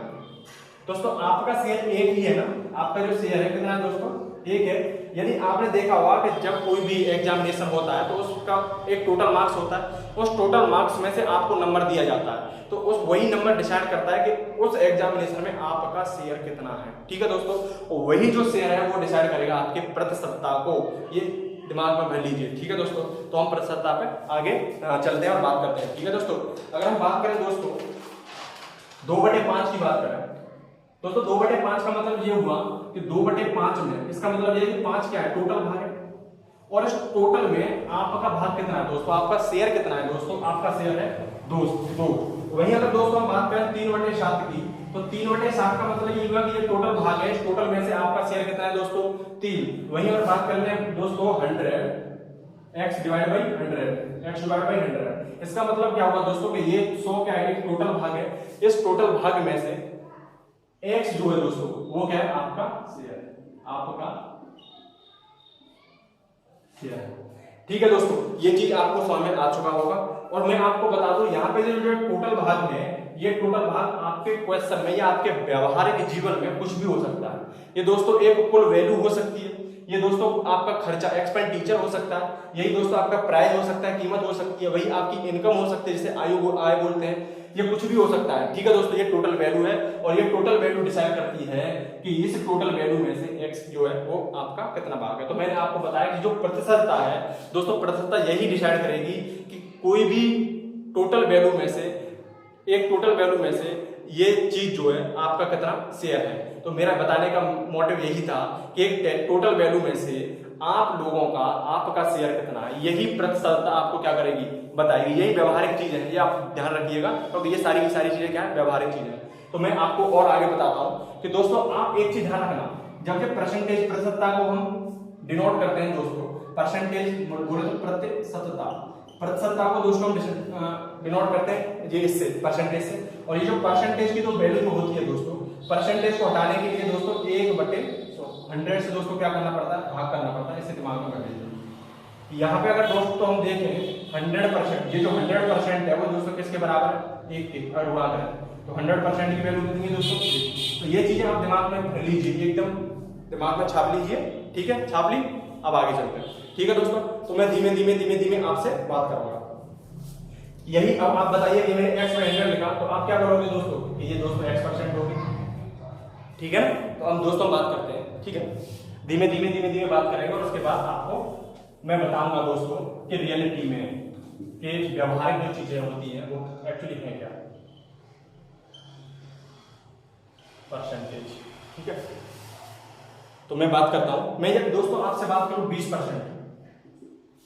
Speaker 1: दोस्तों आपका शेयर एक ही है ना, आपका जो शेयर है कितना है दोस्तों? एक है। यदि आपने देखा होगा कि जब कोई भी एग्जामिनेशन होता है तो उसका एक टोटल मार्क्स होता है, उस टोटल मार्क्स में से आपको नंबर दिया जाता है, तो उस वही नंबर डिसाइड करता है कि उस एग्जामिनेशन में आपका शेयर कितना है। ठीक है दोस्तों, वही जो शेयर है वो डिसाइड करेगा आपके प्रतिशतता को। ये दिमाग में भर लीजिए। ठीक है दोस्तों, तो हम प्रतिशतता पे आगे चलते हैं और बात करते हैं। ठीक है दोस्तों, अगर हम बात करें दोस्तों 2/5 की बात करें दोस्तों, 2/5 का मतलब ये हुआ कि 2/5 में इसका मतलब ये है कि 5 क्या है? टोटल भाग है। और इस टोटल में आपका भाग कितना है दोस्तों, आपका शेयर कितना है दोस्तों, आपका शेयर है दो। वहीं अगर दोस्तों हम बात करें 3/7 की, तो 3/7 का मतलब ये हुआ कि ये टोटल भाग है, इस टोटल में से आपका शेयर कितना है दोस्तों 3। वहीं अगर बात कर लें दोस्तों 100 x डिवाइड बाई 100, इसका मतलब क्या होगा दोस्तों कि ये 100 क्या है, एक टोटल भाग है, इस टोटल भाग में से x जो है दोस्तों वो क्या है, आपका शेयर, आपका शेयर। ठीक है दोस्तों, ये चीज आपको समझ में आ चुका होगा। और मैं आपको बता दूं यहाँ पे जो टोटल भाग है, ये टोटल भाग आपके क्वेश्चन में या आपके व्यवहारिक जीवन में कुछ भी हो सकता है। ये दोस्तों एक कुल वैल्यू हो सकती है, ये दोस्तों आपका खर्चा एक्सपेंडिचर हो सकता है, यही दोस्तों आपका प्राइस हो सकता है, कीमत हो सकती है, वही आपकी इनकम हो सकती है जिसे आय बोलते हैं, ये कुछ भी हो सकता है। ठीक है दोस्तों, ये टोटल वैल्यू है और ये टोटल वैल्यू डिसाइड करती है कि इस टोटल वैल्यू में से x जो है वो आपका कितना भाग है। तो मैंने आपको बताया कि जो प्रतिशतता है दोस्तों, प्रतिशतता यही डिसाइड करेगी कि कोई भी टोटल वैल्यू में से, एक टोटल वैल्यू में से ये चीज जो है आपका कितना शेयर है। तो मेरा बताने का मोटिव यही था कि एक टोटल वैल्यू में से आप लोगों का, आपका शेयर कितना है, यही प्रतिशतता आपको क्या करेगी, बताएगी। यही व्यवहारिक चीज है, ये आप ध्यान रखिएगा क्योंकि ये सारी की सारी चीजें क्या है, व्यवहारिक चीज है। तो मैं आपको और आगे बताता हूं कि दोस्तों आप एक चीज ध्यान रखना, जब ये परसेंटेज प्रतिशतता को हम डिनोट करते हैं दोस्तों, परसेंटेज बोले तो प्रतिशतता को दोस्तों हम डिनोट करते हैं ये इससे, परसेंटेज से। और ये जो परसेंटेज की जो वैल्यू होती है दोस्तों, परसेंटेज को हटाने के लिए दोस्तों 1/100 से दोस्तों क्या करना पड़ता है, भाग करना पड़ता है, इसे दिमाग में रख लीजिए। यहाँ पे अगर दोस्तों हम देखें 100%, ये जो 100% है वो दोस्तों किसके बराबर है, 1 के, अगर उड़ा करें तो 100% की वैल्यू कितनी है दोस्तों। तो ये चीजें आप दिमाग में भर लीजिए, एकदम दिमाग में छाप लीजिए। ठीक है, छाप ली, अब आगे चलते हैं। ठीक है दोस्तों, तो मैं धीमे धीमे आपसे बात करूंगा। यही अब आप बताइए कि मैंने x में 100 लिखा, तो आप क्या करोगे दोस्तों कि ये दोस्तों x% होगी। ठीक है, तो हम दोस्तों बात करते हैं। ठीक है, धीमे धीमे बात करेंगे और उसके बाद आपको मैं बताऊंगा दोस्तों कि रियलिटी में कि व्यवहारिक जो चीजें होती हैं वो एक्चुअली है क्या, परसेंटेज। ठीक है, तो मैं बात करता हूं, मैं जब दोस्तों आपसे बात करूं 20%,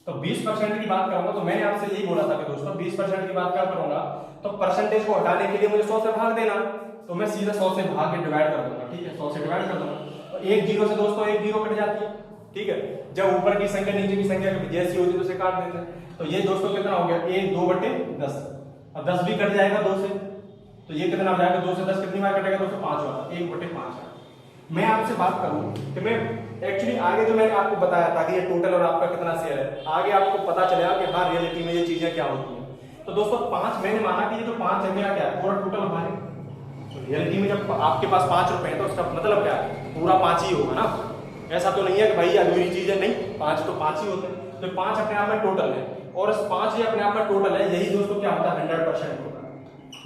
Speaker 1: तो 20% की बात करूंगा, तो मैंने आपसे यही बोला था कि दोस्तों 20% की बात क्या करूंगा, तो परसेंटेज को हटाने के लिए मुझे 100 से भाग देना, तो मैं सीधा 100 से भाग के डिवाइड कर दूंगा। ठीक है, 100 से डिवाइड कर दूंगा, तो एक जीरो से दोस्तों एक जीरो कट जाती है। ठीक है, जब ऊपर की संख्या नीचे की संख्या जैसी होती है तो उसे काट देते हैं। तो ये दोस्तों कितना हो गया, 1 2/10, अब 10 भी कट जाएगा 2 से, तो ये कितना हो जाएगा, 2 से 10 कितनी बार कटेगा दोस्तों, 5 वाला, 1/5 है। मैं आपसे बात करूं कि मैं एक्चुअली आगे जो मैंने आपको बताया था कि ये टोटल और आपका कितना शेयर है, आगे आपको पता चलेगा कि हाँ रियलिटी में ये चीजें क्या होती हैं। तो दोस्तों 5 मैंने माना कि ये जो 5 है मेरा क्या है, पूरा टोटल हमारे, तो रियलिटी में जब आपके पास 5 रुपए है तो उसका मतलब क्या है, पूरा 5 ही होगा ना। ऐसा तो नहीं है कि भाई अधूरी चीजें, नहीं, 5 तो 5 ही होते हैं। तो 5 अपने आप में टोटल है और इस 5 ही अपने आप में टोटल है, यही दोस्तों क्या होता है, 100% होता है,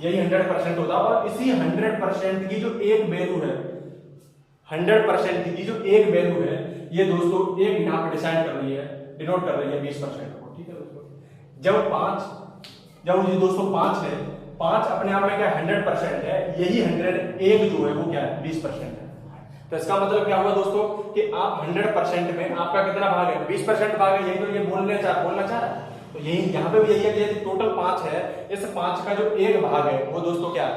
Speaker 1: यही 100% होता है। और इसी 100% की जो एक वैल्यू है, 100% की जो एक वैल्यू है, ये दोस्तों एक यहाँ पे डिसाइड कर रही है, डिनोट कर रही है 20% को। ठीक है दोस्तों, जब ये दोस्तों 5 है, 5 अपने आप में क्या 100% है, यही 101 जो है वो क्या है, 20% है। तो इसका मतलब क्या हुआ दोस्तों कि आप 100% में आपका कितना भाग है, 20% भाग है, यही तो ये बोलना चाह रहा है। तो यही यहाँ पे भी यही है कि यदि टोटल 5 है, इस 5 का जो एक भाग है वो दोस्तों क्या है,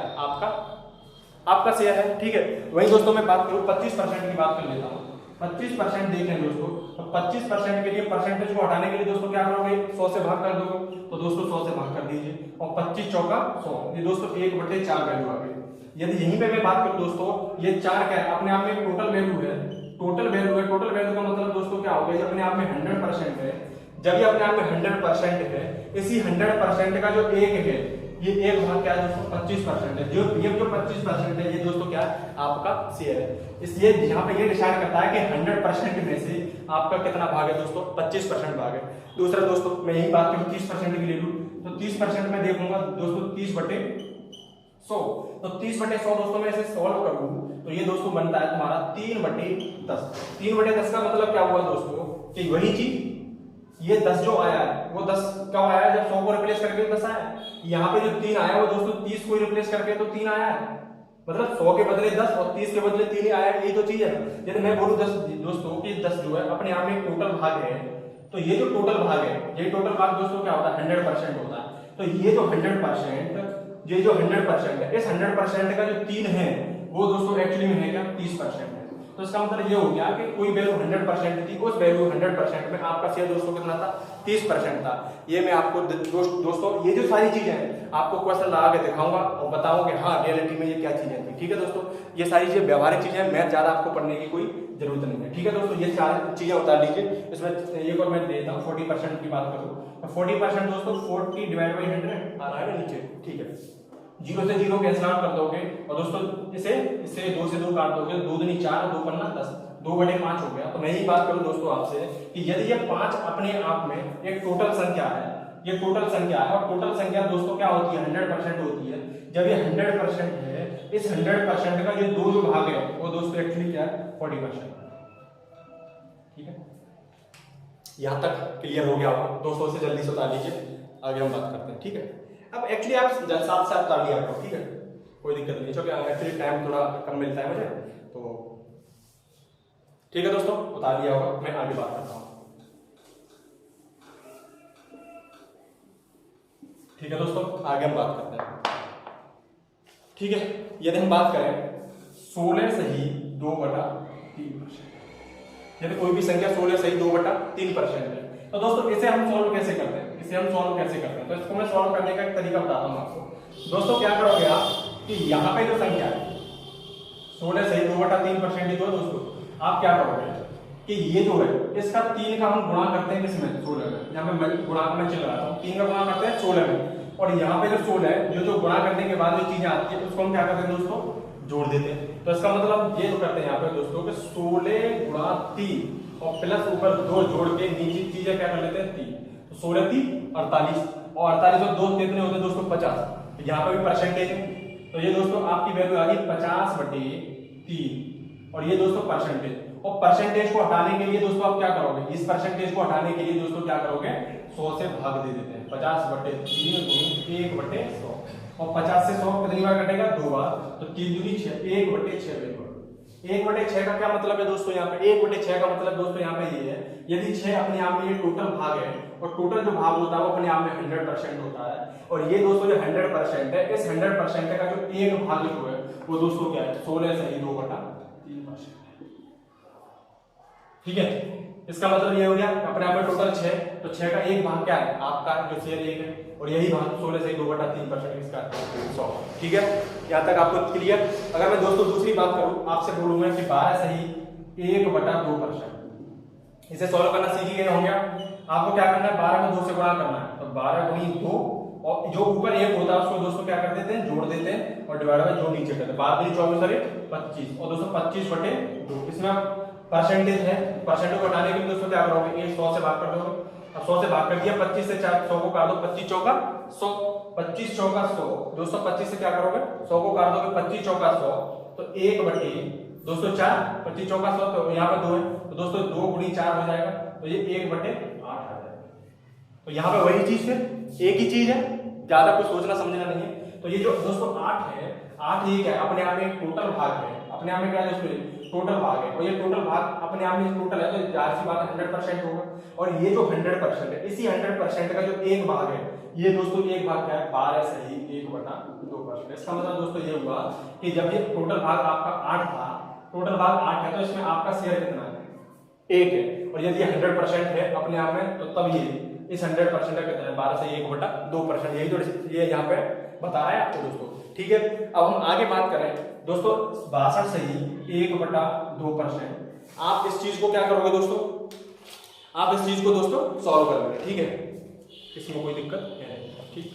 Speaker 1: आपका शेयर है। ठीक है, वही दोस्तों मैं बात करूं 25% की बात कर लेता हूं। 25% देखें दोस्तों, तो 25% के लिए परसेंटेज को हटाने के लिए दोस्तों क्या करोगे, 100 से भाग कर दोगे, तो दोस्तों 100 से भाग कर दीजिए और 25 चौका 100, ये दोस्तों 1/4 वैल्यू आ गई। यदि यहीं पे मैं बात करूं दोस्तों, ये 4 क्या है, अपने आप में टोटल वैल्यू है, टोटल वैल्यू का मतलब दोस्तों क्या होगा, ये अपने आप में 100% है। जब ये अपने आप में 100% है, इसी 100% का जो एक है, ये एक भाग क्या है दोस्तों, 25% है। जो 25% है ये दोस्तों क्या है, आपका शेयर है। इसलिए यहाँ पे ये डिसाइड करता है कि 100% में से आपका कितना भाग है दोस्तों, 25% भाग है। दूसरा दोस्तों मैं यही बात करूं 30% की ले लूं, तो 30% में देखूंगा दोस्तों 30/100, तो 30/100 दोस्तों मैं इसे सॉल्व करूं तो ये दोस्तों बनता है तुम्हारा 3/10। 3/10 का मतलब क्या हुआ दोस्तों कि वही चीज, ये 10 जो आया है वो 10 कब आया, जब 100 को रिप्लेस करके 10 आया। यहाँ पे जो 3 आया वो दोस्तों 30 को रिप्लेस करके तो 3 आया है, मतलब 100 के बदले 10 और 30 के बदले 3 ही आया, यही तो चीज है। यदि मैं बोलूं 10 दोस्तों कि 10 जो है अपने आप में टोटल भाग है, तो ये जो टोटल भाग है, ये टोटल भाग दोस्तों क्या होता है 100% होता है। तो ये जो 100%, ये जो 100% है, इस 100% का जो 3 है वो दोस्तों एक्चुअली में है क्या 30% है। तो इसका मतलब ये हो गया कि कोई वैल्यू 100% थी, उस वैल्यू 100% में आपका शेयर दोस्तों कितना था 30% था। ये मैं आपको दोस्तों ये जो सारी चीजें हैं आपको क्वेश्चन लगा के दिखाऊंगा और बताऊंगा कि हाँ रियलिटी में ये क्या चीजें थी। ठीक है दोस्तों, ये सारी चीजें व्यवहारिक चीजें हैं, मैथ ज्यादा आपको पढ़ने की कोई जरूरत नहीं है। ठीक है दोस्तों, ये सारी चीजें उतार लीजिए। इसमें एक और मैं देता हूँ 40% की बात करूँ तो 40% दोस्तों 40 डिवाइड बाई 100 आ रहा है ना नीचे। ठीक है, 0 से 0 कैंसिल आउट कर दोगे और दोस्तों इसे 2 से 2 काट दोगे, 2 दूनी 4 2 पन्ना 10, 2/5 हो गया। तो मैं ही बात करूं दोस्तों आपसे कि यदि ये 5 अपने आप में एक टोटल संख्या है, ये टोटल संख्या है और टोटल संख्या दोस्तों क्या होती है 100% होती है। जब ये 100% है, इस 100% का ये दो जो भाग है वो दोस्तों एक्चुअली क्या है 40%। ठीक है, यहां तक क्लियर हो गया होगा दोस्तों, से जल्दी से उतार लीजिए, आगे हम बात करते हैं। ठीक है, अब एक्चुअली आप साथ साथ उतार लिया करो। ठीक है, कोई दिक्कत नहीं, क्योंकि एक्चुअली टाइम थोड़ा कम मिलता है मुझे तो। ठीक है दोस्तों, उतार लिया होगा, मैं आगे बात करता हूं। ठीक है दोस्तों, आगे हम बात करते हैं। ठीक है, यदि हम बात करें 16 सही 2/3%, यदि कोई भी संख्या 16 सही 2/3% है तो दोस्तों इसे हम सॉल्व कैसे करते हैं, इसे हम सॉल्व कैसे करते हैं, तो इसको मैं सॉल्व करने का एक तरीका बताता हूं आपको। दोस्तों क्या करोगे आप कि यहाँ पे जो संख्या है 16 सही 2/3% ही तो है दोस्तों, आप क्या करोगे कि ये जो है इसका 3 का हम गुणा करते हैं किसमें 16 में। यहाँ पे गुणा में चल रहा था, 3 का गुणा करते हैं 16 में, और यहाँ पे जो 16 है जो गुणा करने के बाद जो चीजें आती है उसको हम क्या करते हैं दोस्तों जोड़ देते हैं। तो इसका मतलब ये जो करते हैं यहाँ पे दोस्तों कि 16 गुणा 3 और प्लस ऊपर 2 जोड़ के नीचे चीजें क्या कर लेते हैं 3, तो 16 3 48, और 48 और 2 कितने होते हैं दोस्तों 50। तो यहाँ पे भी परसेंटेज है, तो ये दोस्तों आपकी वैल्यू आ गई 50/3, और ये दोस्तों परसेंटेज। और परसेंटेज को हटाने के लिए दोस्तों आप क्या करोगे, इस परसेंटेज को हटाने के लिए दोस्तों क्या करोगे 100 से भाग दे देते हैं। 50/3 गुणी 1/100, और 50 से 100 कितनी बार कटेगा 2 बार, तो 3 दूनी 6, 1/6। 1/6 का क्या मतलब है दोस्तों, यहाँ पे 1/6 का मतलब दोस्तों यहाँ पे ये है, यदि 6 अपने आप में ये टोटल भाग है और टोटल जो भाग होता है वो अपने आप में 100% होता है, और ये दोस्तों जो 100% है, इस 100% का जो एक भाग जो है वो दोस्तों क्या है 16 सही 2/3%। ठीक है, इसका मतलब ये हो गया अपने आप में टोटल 6, तो 6 का एक भाग क्या है आपका जो शेयर 1 है, और यही भाग 16 से 2/3% इसका 100। ठीक है, यहाँ तक आपको क्लियर। अगर मैं दोस्तों दूसरी बात करूं, आपसे बोलूंगा कि 12 सही 1/2%, इसे सॉल्व करना सीख गए होंगे। आपको क्या करना है 12 को 2 से गुणा करना है, तो 12 गुणी 2, और जो ऊपर 1 होता है उसको दोस्तों क्या कर देते हैं जोड़ देते हैं, और डिवाइड बाय जो नीचे करते हैं 12 दूनी 24 और 25, और दोस्तों 25/2। इसमें परसेंटेज है, परसेंटेज को हटाने के लिए दोस्तों क्या करोगे 100 से भाग कर दोगे। अब 100 से भाग कर दिया, 25 से 100 को काट दो, 25 चौका 100, 25 चौका 100 दोस्तों, 25 से क्या करोगे 100 को काट दोगे, 25 चौका 100, तो 1/4, 25 चौका 100, तो यहाँ पे 2 है, तो दोस्तों 2 गुणी 4 हो जाएगा, तो ये 1/8 आ जाएगा। तो यहाँ पे वही चीज है, एक ही चीज है, ज्यादा कुछ सोचना समझना नहीं है। तो ये जो दोस्तों 8 है, 8 ये क्या है अपने आप में एक टोटल भाग है, अपने आप में क्या है दोस्तों टोटल भाग है, और ये टोटल भाग अपने आप में टोटल है, तो जाहिर सी बात है 100% होगा। और ये जो 100% है, इसी 100% का जो एक भाग है, ये दोस्तों एक भाग क्या है 12 सही 1/2%। इसका मतलब दोस्तों ये हुआ कि जब ये टोटल भाग आपका 8 था, टोटल भाग 8 है, तो इसमें आपका शेयर कितना है 1 है, और यदि 100% है अपने आप में, तो तब ये इस 100% का कितना है 12 से 1/2%। यही तो ये यहाँ पे बता रहा है आपको दोस्तों। ठीक है, अब हम आगे बात करें दोस्तों 62 सही 1/2%। आप इस चीज को क्या करोगे दोस्तों, आप इस चीज को दोस्तों सॉल्व करोगे। ठीक है, इसमें कोई दिक्कत नहीं। ठीक,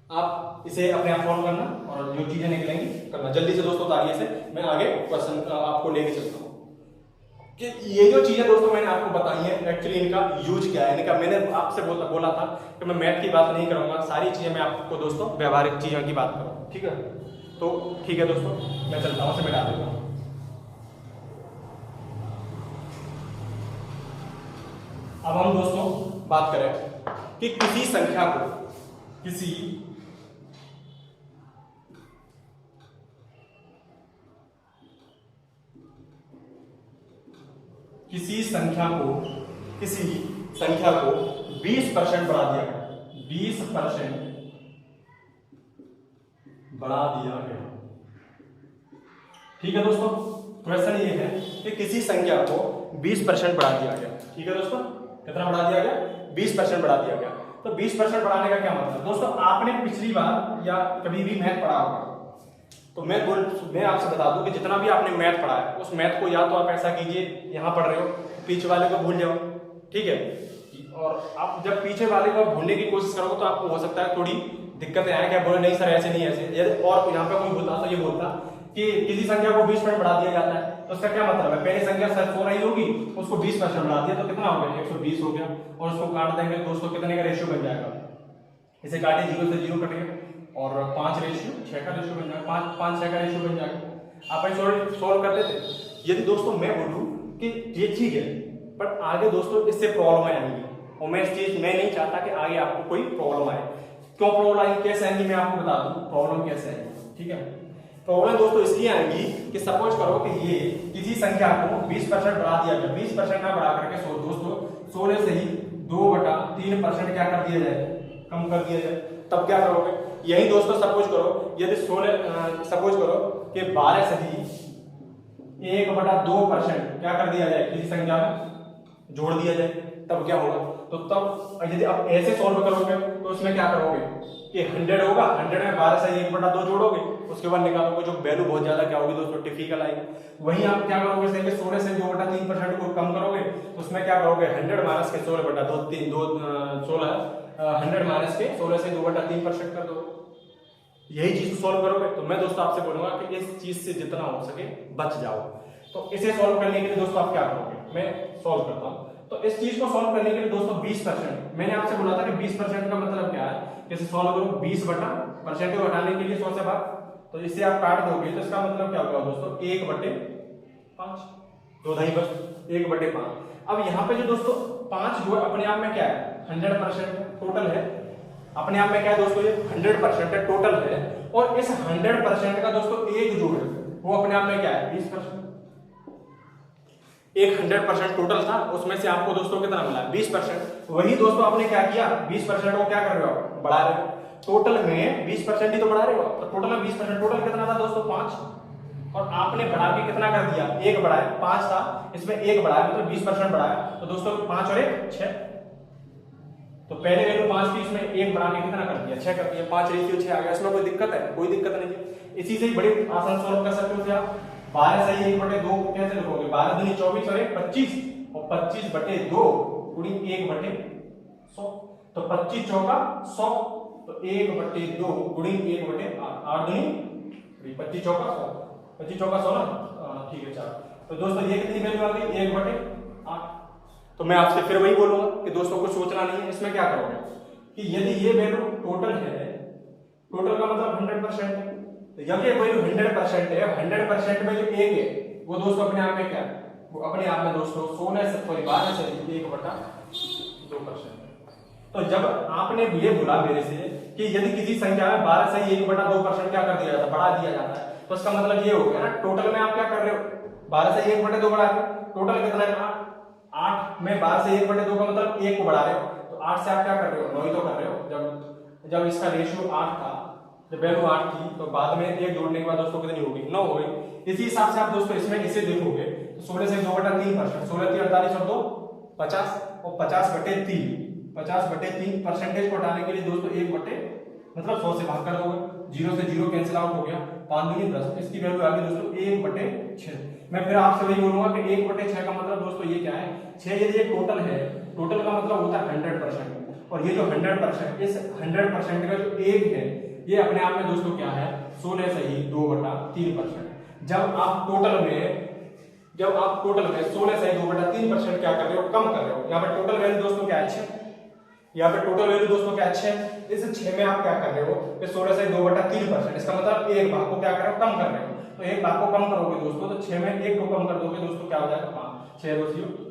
Speaker 1: आप इसे अपने आप सॉल्व करना, और जो चीजें निकलेंगी करना जल्दी से दोस्तों तारिये से। मैं आगे क्वेश्चन आपको लेके चलता हूँ कि ये जो चीजें दोस्तों मैंने आपको बताई है एक्चुअली इनका यूज क्या है। इनका मैंने आपसे बोला था कि मैं मैथ की बात नहीं करूंगा, सारी चीजें मैं आपको दोस्तों व्यवहारिक चीजों की बात करूंगा। ठीक है, तो ठीक है दोस्तों, मैं चलता हूं, से मिटा देता हूं। अब हम दोस्तों बात करें कि किसी संख्या को किसी संख्या को किसी संख्या को 20% बढ़ा दिया गया, 20% बढ़ा दिया गया। ठीक है दोस्तों, क्वेश्चन ये है कि किसी संख्या को 20% बढ़ा दिया गया। ठीक है दोस्तों, कितना बढ़ा दिया गया? 20% बढ़ा दिया गया। तो 20% बढ़ाने का क्या मतलब? दोस्तों आपने पिछली बार या कभी भी मैथ पढ़ा होगा, तो मैं आपसे बता दूं कि जितना भी आपने मैथ पढ़ा है उस मैथ को या तो आप ऐसा कीजिए, यहाँ पढ़ रहे हो पीछे वाले को भूल जाओ, ठीक है, और आप जब पीछे वाले को भूलने की कोशिश करोगे तो आपको हो सकता है थोड़ी दिक्कतें आए, क्या बोले नहीं सर ऐसे नहीं ऐसे, यदि और यहाँ पे कोई बोलता तो ये बोलता कि किसी संख्या को 20% बढ़ा दिया जाता है, तो उसका क्या मतलब है? पहली संख्या सर 4 आई होगी, उसको 20% बढ़ा दिया तो कितना हो गया? 120 हो गया, और उसको काट देंगे दोस्तों, कितने का रेशियो बन जाएगा? इसे काटे 0 से 0 कटेगा और 5 रेशियो 6 का रेशियो बन जाएगा, 5 6 का रेशियो बन जाएगा। आप ऐसे सॉल्व कर देते। यदि दोस्तों मैं बोलूं कि ये ठीक है, पर आगे दोस्तों इससे प्रॉब्लम आएंगी, और मैं इस चीज मैं नहीं चाहता कि आगे आपको कोई प्रॉब्लम आए। क्यों प्रॉब्लम आएगी, कैसे आएंगी, मैं आपको बता दूं प्रॉब्लम कैसे आएगी। ठीक है, प्रॉब्लम दोस्तों इसलिए आएंगी कि सपोज करो कि ये किसी संख्या को 20% बढ़ा दिया गया, 20% ना बढ़ा करके दोस्तों 16 से ही 2/3% क्या कर दिया जाए? कम कर दिया जाए, तब क्या करोगे? यही दोस्तों सपोज करो यदि 16 सपोज करो कि 12 से ही 1/2% क्या कर दिया जाए, किसी संख्या में जोड़ दिया जाए, तब क्या होगा? तो तब यदि आप ऐसे सॉल्व करोगे तो उसमें क्या करोगे कि 100 होगा, 100 में 12 से 1/2 जोड़ोगे, उसके बाद निकालोगे, जो वैल्यू बहुत ज्यादा क्या होगी दोस्तों? टिपिकल आएगी। वहीं आप क्या करोगे, 16 से 2/3% को कम करोगे, उसमें क्या करोगे? 100 माइनस के 16 100 माइनस के 16 से 2/3% कर दो। यही चीज सॉल्व करोगे। तो मैं दोस्तों आपसे बोलूंगा कि इस चीज से जितना हो सके बच जाओ। तो इसे सॉल्व करने के लिए दोस्तों आप क्या करोगे? मैं सॉल्व करता हूं। तो इस चीज को सॉल्व करने के लिए दोस्तों 20%, मैंने आपसे बोला था कि 20% का मतलब क्या है, कैसे सॉल्व करो? 20% को घटाने के लिए 100 से भाग, तो इसे आप काट दोगे तो इसका मतलब क्या होगा दोस्तों? 1/5, 2 दही बस 1/5। अब यहाँ पे जो दोस्तों 5 जो अपने आप में क्या है? 100% टोटल है, अपने आप में क्या है दोस्तों? ये 100% है, टोटल है, और इस 100% का दोस्तों एक जोड़ वो अपने आप में क्या है? 20%। एक 100% टोटल था, उसमें से आपको दोस्तों कितना मिला? 20%। वही दोस्तों आपने क्या किया? 20% को क्या कर रहे हो? बढ़ा रहे हो। टोटल में 20% ही तो बढ़ा रहे हो, तो टोटल में 20%, टोटल कितना था दोस्तों? 5, और आपने बढ़ा के कितना कर दिया? 1 बढ़ाया, 5 था, इसमें 1 बढ़ाया, मतलब 20% बढ़ाया, तो दोस्तों 5 और 1 6, तो पहले वैल्यू 5 थी, इसमें 1 बढ़ा के कितना कर दिया? 6 कर दिया, 5 रेशियो 6 आ गया। इसमें कोई दिक्कत है? कोई दिक्कत नहीं है। इसी से बड़ी आसान सॉल्व कर सकते हो आप। 12 से 1/2 कैसे लिखोगे? 12 दूनी 24 और 1 25, और 25/2 गुणी 1/100, तो 25 चौका 100, तो 1/2 गुणी 1/8, 8 दूनी 25 चौका 100, 25 चौका 100 ना, ठीक है 4। तो दोस्तों ये कितनी वैल्यू आ गई? 1/8। तो मैं आपसे फिर वही बोलूंगा कि दोस्तों को सोचना नहीं है। इसमें क्या करोगे कि यदि ये वैल्यू टोटल है, टोटल का मतलब 100% है, तो जब ये वैल्यू 100% है, 100% में जो 1 है वो दोस्तों अपने आप में क्या है? वो अपने आप में दोस्तों 12 से 1/2%। तो जब आपने ये बोला मेरे से कि यदि किसी संख्या में 12 से 1/2% क्या कर दिया जाता है? बढ़ा दिया जाता है, तो इसका मतलब ये हो गया ना, टोटल में आप क्या कर रहे हो? 12 से 1/2 बढ़ा रहे हो, टोटल कितना है? 8 में 12 से 1/2 का मतलब 1 को बढ़ा रहे हो, तो 8 से आप क्या कर रहे हो? 9 ही तो कर रहे हो। जब इसका रेशियो 8 था, जब वैल्यू 8 थी, तो बाद में 1 जोड़ने के बाद दोस्तों कितनी होगी? 9 हो गई। इसी हिसाब से आप दोस्तों इसमें इसे देखोगे तो 16 से 2/3%, 16 3 48 और 2 50, और 50/3 परसेंटेज को हटाने के लिए दोस्तों 1 100 से भाग कर दोगे, 0 से 0 कैंसिल आउट हो गया, 5 दूनी 10, इसकी वैल्यू आ गई दोस्तों 1/6। मैं फिर आपसे वही बोलूंगा कि 1/6 का मतलब दोस्तों ये क्या है? 6 यदि ये टोटल है, टोटल का मतलब होता है 100%, और ये जो 100%, इस 100% का जो 1 है ये अपने आप में दोस्तों क्या है? 16 से ही 2/3%। जब आप टोटल में 16 से 2/3% क्या कर रहे हो? कम कर रहे हो। यहाँ पे टोटल वैल्यू दोस्तों क्या है? 6। यहाँ पे टोटल वैल्यू दोस्तों क्या है? 6। इस 6 में आप क्या कर रहे हो? 16 से 2/3%, इसका मतलब एक भाग को क्या कर रहे हो? कम कर रहे हो। तो एक भाग को कम करोगे दोस्तों, तो 6 में 1 को कम कर दोगे दोस्तों, क्या हो जाएगा? 5, 6 दोस्तों।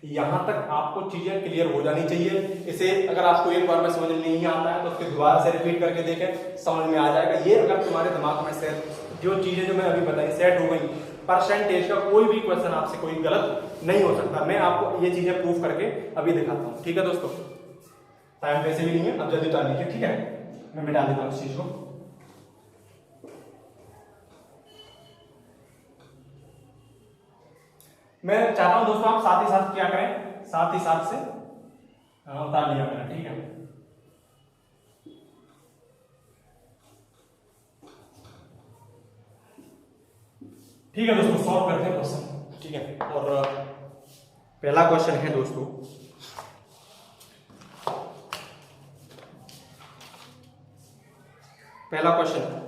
Speaker 1: यहां तक आपको चीजें क्लियर हो जानी चाहिए। इसे अगर आपको एक बार में समझ में नहीं आता है तो उसके दोबारा से रिपीट करके देखें, समझ में आ जाएगा। ये अगर तुम्हारे दिमाग में सेट, जो चीजें जो मैं अभी बताई सेट हो गई, परसेंटेज का कोई भी क्वेश्चन आपसे कोई गलत नहीं हो सकता। मैं आपको ये चीजें प्रूफ करके अभी दिखाता हूँ। ठीक है दोस्तों, टाइम वैसे भी नहीं है, अब जल्दी उतार लीजिए। ठीक है, मैं मिटा देता हूँ इस चीज को। मैं चाहता हूं दोस्तों आप साथ ही साथ क्या करें, साथ ही साथ से उतार लिया करें। ठीक है, ठीक है दोस्तों, सॉल्व करते हैं क्वेश्चन। ठीक है, और पहला क्वेश्चन है दोस्तों, पहला क्वेश्चन है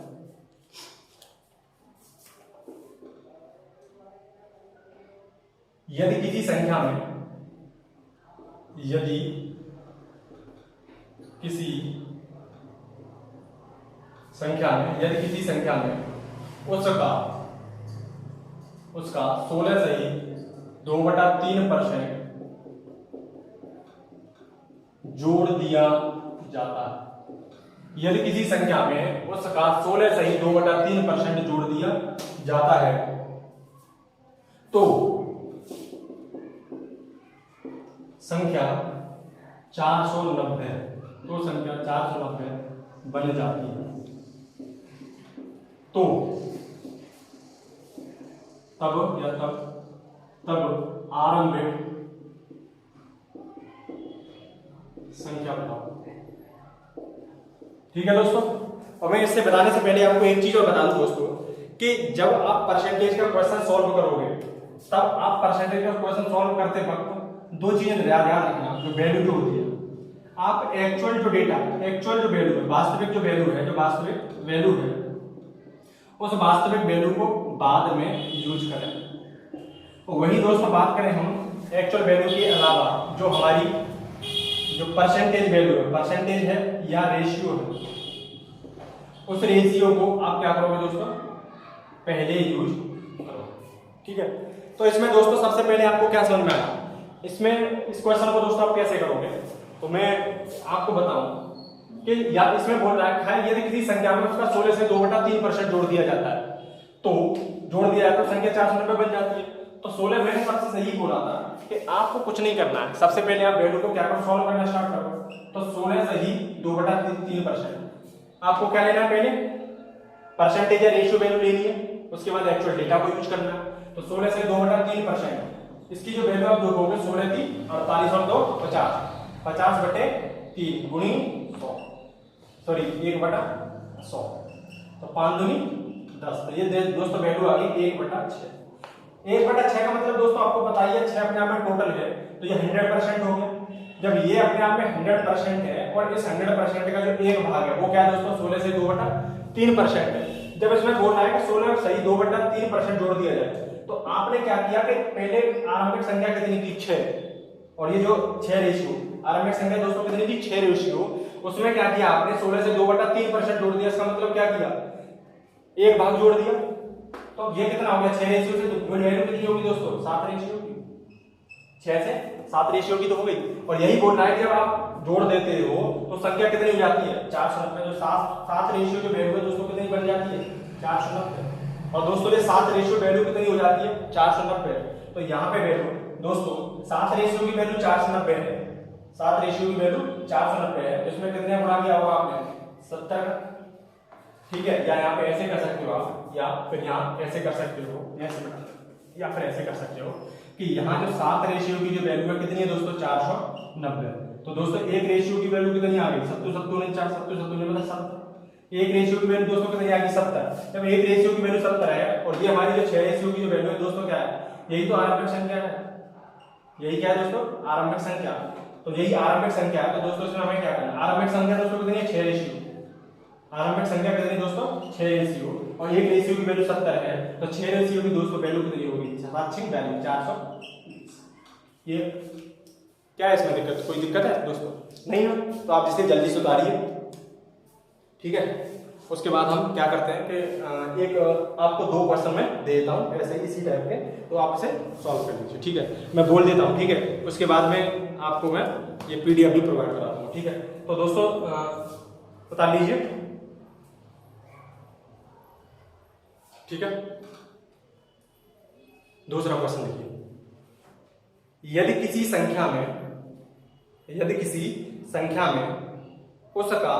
Speaker 1: यदि किसी संख्या में, यदि किसी संख्या में, यदि किसी संख्या में उसका 16 से ही 2/3% जोड़ दिया जाता है। यदि किसी संख्या में उसका 16 से ही 2/3% जोड़ दिया जाता है तो संख्या 490, तो संख्या 490 बन जाती है। तो तब आरंभिक संख्या बताओ। ठीक है दोस्तों, और मैं इससे बताने से पहले आपको एक चीज और बता दूं दोस्तों कि जब आप परसेंटेज का क्वेश्चन सॉल्व करोगे तब आप परसेंटेज का क्वेश्चन सॉल्व करते वक्त दो चीजें ध्यान रखना। जो वैल्यू जो होती है, आप एक्चुअल जो डेटा, एक्चुअल जो वैल्यू है, वास्तविक जो वैल्यू है, जो वास्तविक वैल्यू है, उस वास्तविक वैल्यू को बाद में यूज करें। तो वही दोस्तों बात करें हम एक्चुअल वैल्यू के अलावा जो हमारी जो परसेंटेज वैल्यू है, परसेंटेज है या रेशियो है, उस रेशियो को आप क्या करोगे दोस्तों, पहले यूज करोगे। ठीक है, तो इसमें दोस्तों सबसे पहले आपको क्या समझ में आया, इसमें इस क्वेश्चन को दोस्तों आप कैसे करोगे, तो मैं आपको बताऊं कि या इसमें बोल रहा है यदि किसी संख्या में उसका 16 से 2/3% जोड़ दिया जाता है, तो जोड़ दिया जाता है संख्या 490 बन जाती है। तो 16 मैंने सबसे सही बोला था कि आपको कुछ नहीं करना है, सबसे पहले आप वैल्यू को क्या करो, सॉल्व करना स्टार्ट करो। तो 16 से ही 2/3% आपको क्या लेना है, पहले परसेंटेज या रेशियो वैल्यू लेनी है, उसके बाद एक्चुअल डेटा को यूज करना है। तो 16 से 2/3%, इसकी जो वैल्यू आप देखोगे 16 की 48 और 2 50, 50/3 गुणी 100, सॉरी 1/100, तो 5 दूनी 10। तो ये दोस्तों वैल्यू आ गई 1/6। 1/6 का मतलब दोस्तों आपको पता ही है 6 अपने आप में टोटल है, तो ये 100% हो गया। जब ये अपने आप में 100% है और इस 100% का जो एक भाग है वो क्या है दोस्तों, 16 से 2/3% है। जब इसमें बोल रहा है कि 16 सही 2/3% जोड़ दिया जाए, तो आपने क्या किया कि पहले आरंभिक संख्या कितनी थी, 6, और ये जो 6 रेशियो आरंभिक संख्या दोस्तों कितनी थी, 6 रेशियो, उसमें क्या किया आपने 16 से 2/3% जोड़ दिया। इसका मतलब क्या किया, एक भाग जोड़ दिया। तो ये कितना हो गया, 6 रेशियो से वैल्यू कितनी होगी दोस्तों, 7 रेशियो की, 6 से 7 रेशियो की तो हो गई। और यही बोल रहा है कि जब आप जोड़ देते हो तो संख्या कितनी हो जाती है, 490। जो 7 रेशियो जो वैल्यू है दोस्तों कितनी बन जाती है, 490। और दोस्तों ये 7 रेशियो वैल्यू कितनी हो जाती है, 490। तो यहाँ पे वैल्यू दोस्तों 7 रेशियो की वैल्यू 490 है, 7 रेशियो की वैल्यू 490 है, तो इसमें कितने गुणा किया होगा आपने, 70। ठीक है, या यहाँ पे ऐसे कर सकते हो आप, या फिर यहाँ ऐसे कर सकते हो, ऐसे या फिर ऐसे कर सकते हो कि यहाँ जो 7 रेशियो की जो वैल्यू है कितनी है दोस्तों, 490। तो दोस्तों एक रेशियो की वैल्यू कितनी आ गई, 7 एक रेशियो की वैल्यू दोस्तों कितनी आ गई, 70। जब एक रेशियो की वैल्यू 70 है और ये हमारी जो 6 रेशियो की जो वैल्यू है दोस्तों क्या है, यही तो आरंभिक संख्या है। यही क्या है दोस्तों, आरंभिक संख्या। तो यही आरंभिक संख्या है। तो दोस्तों इसमें हमें क्या करना है, आरंभिक संख्या दोस्तों कितनी है, 6 रेशियो। आरंभिक संख्या कितनी दोस्तों, 6 रेशियो, और एक रेशियो की वैल्यू 70 है, तो 6 रेशियो की दोस्तों वैल्यू कितनी होगी, वार्षिक वैल्यू 420। ये क्या है, इसमें दिक्कत, कोई दिक्कत है दोस्तों, नहीं है? तो आप इसे जल्दी से उतारिए। ठीक है, उसके बाद हम क्या करते हैं कि एक आपको 2 क्वेश्चन मैं दे देता हूँ ऐसे इसी टाइप के, तो आप इसे सॉल्व कर लीजिए। ठीक है, मैं बोल देता हूँ। ठीक है, उसके बाद में आपको मैं ये PDF भी प्रोवाइड कराता हूँ। ठीक है, तो दोस्तों बता लीजिए। ठीक है, दूसरा क्वेश्चन देखिए, यदि किसी संख्या में उसका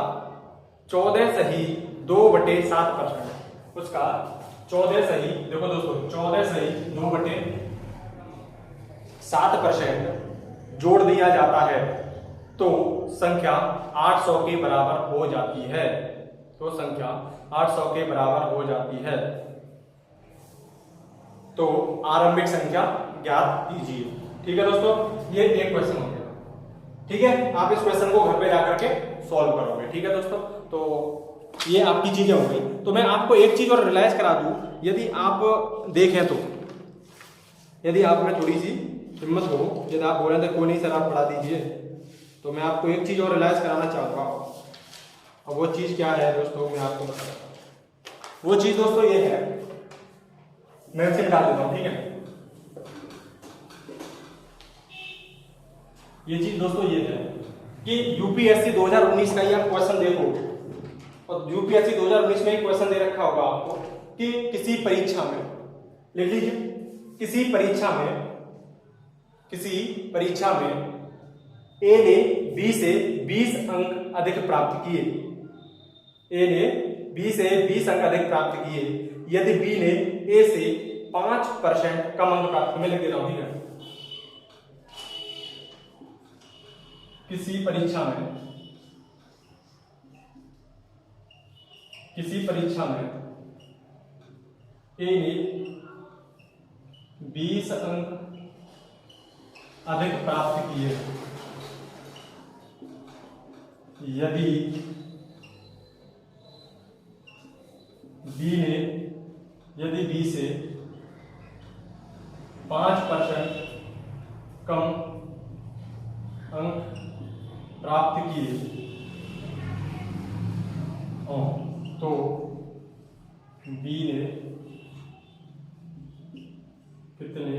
Speaker 1: 14.2/7%, उसका 14 सही, देखो दोस्तों 14.2/7% जोड़ दिया जाता है तो संख्या 800 के बराबर हो जाती है। तो संख्या 800 के बराबर हो जाती है। तो आरंभिक संख्या ज्ञात कीजिए। ठीक है दोस्तों, ये एक क्वेश्चन हो गया। ठीक है, आप इस क्वेश्चन को घर पे जाकर के सॉल्व करोगे। ठीक है दोस्तों, तो ये आपकी चीजें हो गई। तो मैं आपको एक चीज और रियलाइज करा दूं, यदि आप देखें तो, यदि आप में थोड़ी सी हिम्मत हो, यदि आप बोले थे कोई नहीं सर आप पढ़ा दीजिए, तो मैं आपको एक चीज और रियलाइज कराना चाहूंगा। और वो चीज क्या है दोस्तों, मैं आपको बताता हूं। वो चीज दोस्तों ये है, मैं इसे मिटा देता हूं। ठीक है, ये चीज दोस्तों ये है कि यूपीएससी 2019 का ये आप क्वेश्चन देखोगे, और यूपीएससी 2019 में एक क्वेश्चन दे रखा होगा आपको कि किसी परीक्षा में, लिख लीजिए, किसी परीक्षा में ए ने बी से 20 अंक अधिक प्राप्त किए, ए ने बी से 20 अंक अधिक प्राप्त किए, यदि बी ने ए से 5% कम अंक प्राप्त किए। मैं लिख दे रहा हूं। ठीक है, किसी परीक्षा में ए ने 20 अंक अधिक प्राप्त किए, यदि बी से 5% कम अंक प्राप्त किए तो बी ने कितने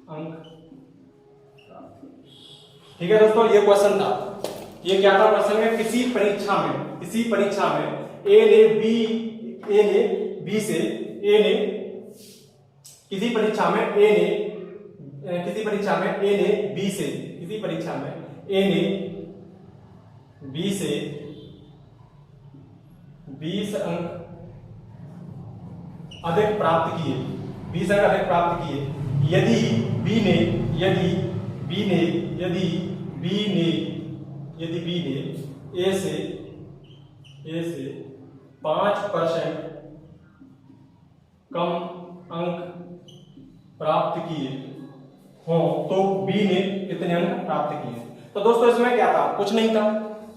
Speaker 1: अंक। ठीक है दोस्तों, ये क्वेश्चन था। ये क्या था क्वेश्चन में, किसी परीक्षा में ए ने बी से बी से 20 अंक अधिक प्राप्त किए, यदि बी ने ए से 5% कम अंक प्राप्त किए हों तो बी ने कितने अंक प्राप्त किए। तो दोस्तों इसमें क्या था, कुछ नहीं था।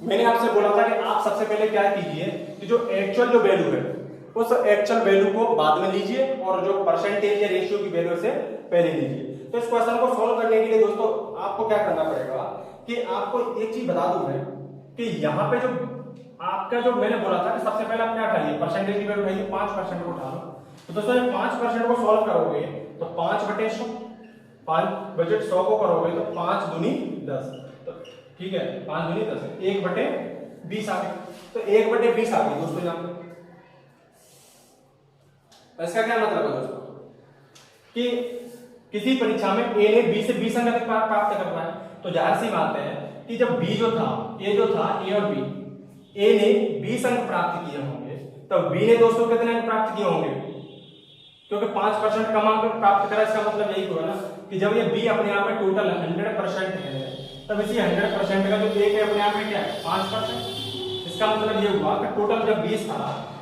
Speaker 1: मैंने आपसे बोला था कि आप सबसे पहले क्या कीजिए कि जो एक्चुअल जो वैल्यू है उस एक्चुअल वैल्यू को बाद में लीजिए और जो परसेंटेज या रेशियो की वैल्यू से पहले लीजिए। तो इस क्वेश्चन को सॉल्व करने के लिए दोस्तों आपको क्या करना पड़ेगा कि आपको एक चीज बता दूं मैं कि यहाँ पे जो आपका जो मैंने बोला था कि सबसे पहले आप क्या उठाइए, परसेंटेज की वैल्यू उठाइए, 5% को उठा लो। तो दोस्तों 5% को सॉल्व करोगे तो 5/100, 5/100 को करोगे तो 5 दूनी 10। तो ठीक है, 5 दूनी 10, 1/20 आ गई। तो 1/20 आ गई दोस्तों यहाँ पे। इसका क्या मतलब है दोस्तों कि किसी परीक्षा में ए ने बी से 20 अंक प्राप्त करना है, तो जाहिर सी बात है कि जब बी जो था ए और बी, ए ने 20 अंक प्राप्त किए होंगे तो बी ने दोस्तों कितने अंक प्राप्त किए होंगे, क्योंकि 5% कम अंक प्राप्त करा, इसका मतलब यही हुआ ना कि जब ये बी अपने आप में टोटल 100% है, तब इसी 100% का जो एक है अपने आप में क्या है 5%। इसका मतलब ये हुआ कि टोटल जब 20 था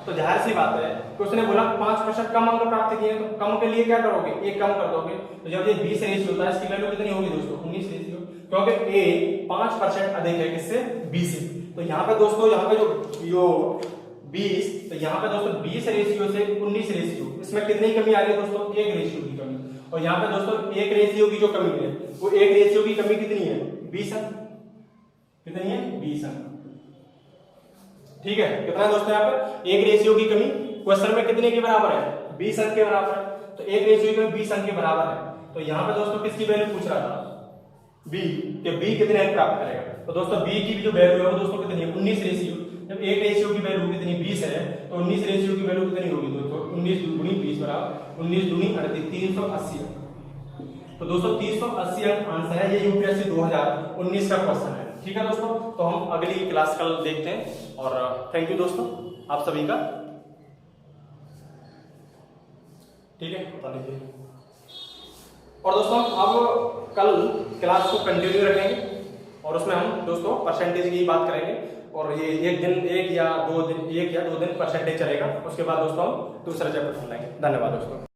Speaker 1: तो जाहिर सी बात है कि उसने बोला 5% कम अंक प्राप्त किए, तो कम के लिए क्या करोगे, एक कम कर दोगे। तो जब ये 20 रेशियो होता है, इसकी वैल्यू कितनी होगी दोस्तों 19 रेशियो, क्योंकि ए 5% अधिक है किससे, बी से। तो यहाँ पे दोस्तों यहाँ पे जो 20, तो यहाँ पे दोस्तों 20 रेशियो से 19 रेशियो, इसमें कितनी कमी आ रही है दोस्तों, 1 रेशियो की कमी। और यहाँ पे दोस्तों 1 रेशियो की जो कमी है वो 1 रेशियो की कमी कितनी है 20 अंक, कितनी है 20 अंक। ठीक है, कितना है दोस्तों यहाँ पे 1 रेशियो की कमी, क्वेश्चन में कितने के बराबर है 20 अंक के बराबर है। तो 1 रेशियो की 20 अंक के बराबर है। तो यहाँ पे दोस्तों किसकी वैल्यू पूछ रहा था, बी, कि बी कितने अंक प्राप्त करेगा। तो दोस्तों बी की भी जो वैल्यू है वो दोस्तों कितनी है 19 रेशियो। जब एक रेशियो की वैल्यू कितनी 20 है तो 19 रेशियो की वैल्यू कितनी होगी दोस्तों? 19 दूनी 20 बराबर 19 दूनी 38, 380 अंक। तो दोस्तों 380 अंक आंसर है, ये यूपीएससी 2019 का क्वेश्चन है। ठीक है दोस्तों, तो हम अगली क्लास कल देखते हैं और थैंक यू दोस्तों आप सभी का। ठीक है, बता दीजिए। और दोस्तों अब कल क्लास को कंटिन्यू रखेंगे और उसमें हम दोस्तों परसेंटेज की बात करेंगे और ये एक या दो दिन परसेंटेज चलेगा। उसके बाद दोस्तों हम दूसरा चैप्टर पढ़ लेंगे। धन्यवाद दोस्तों।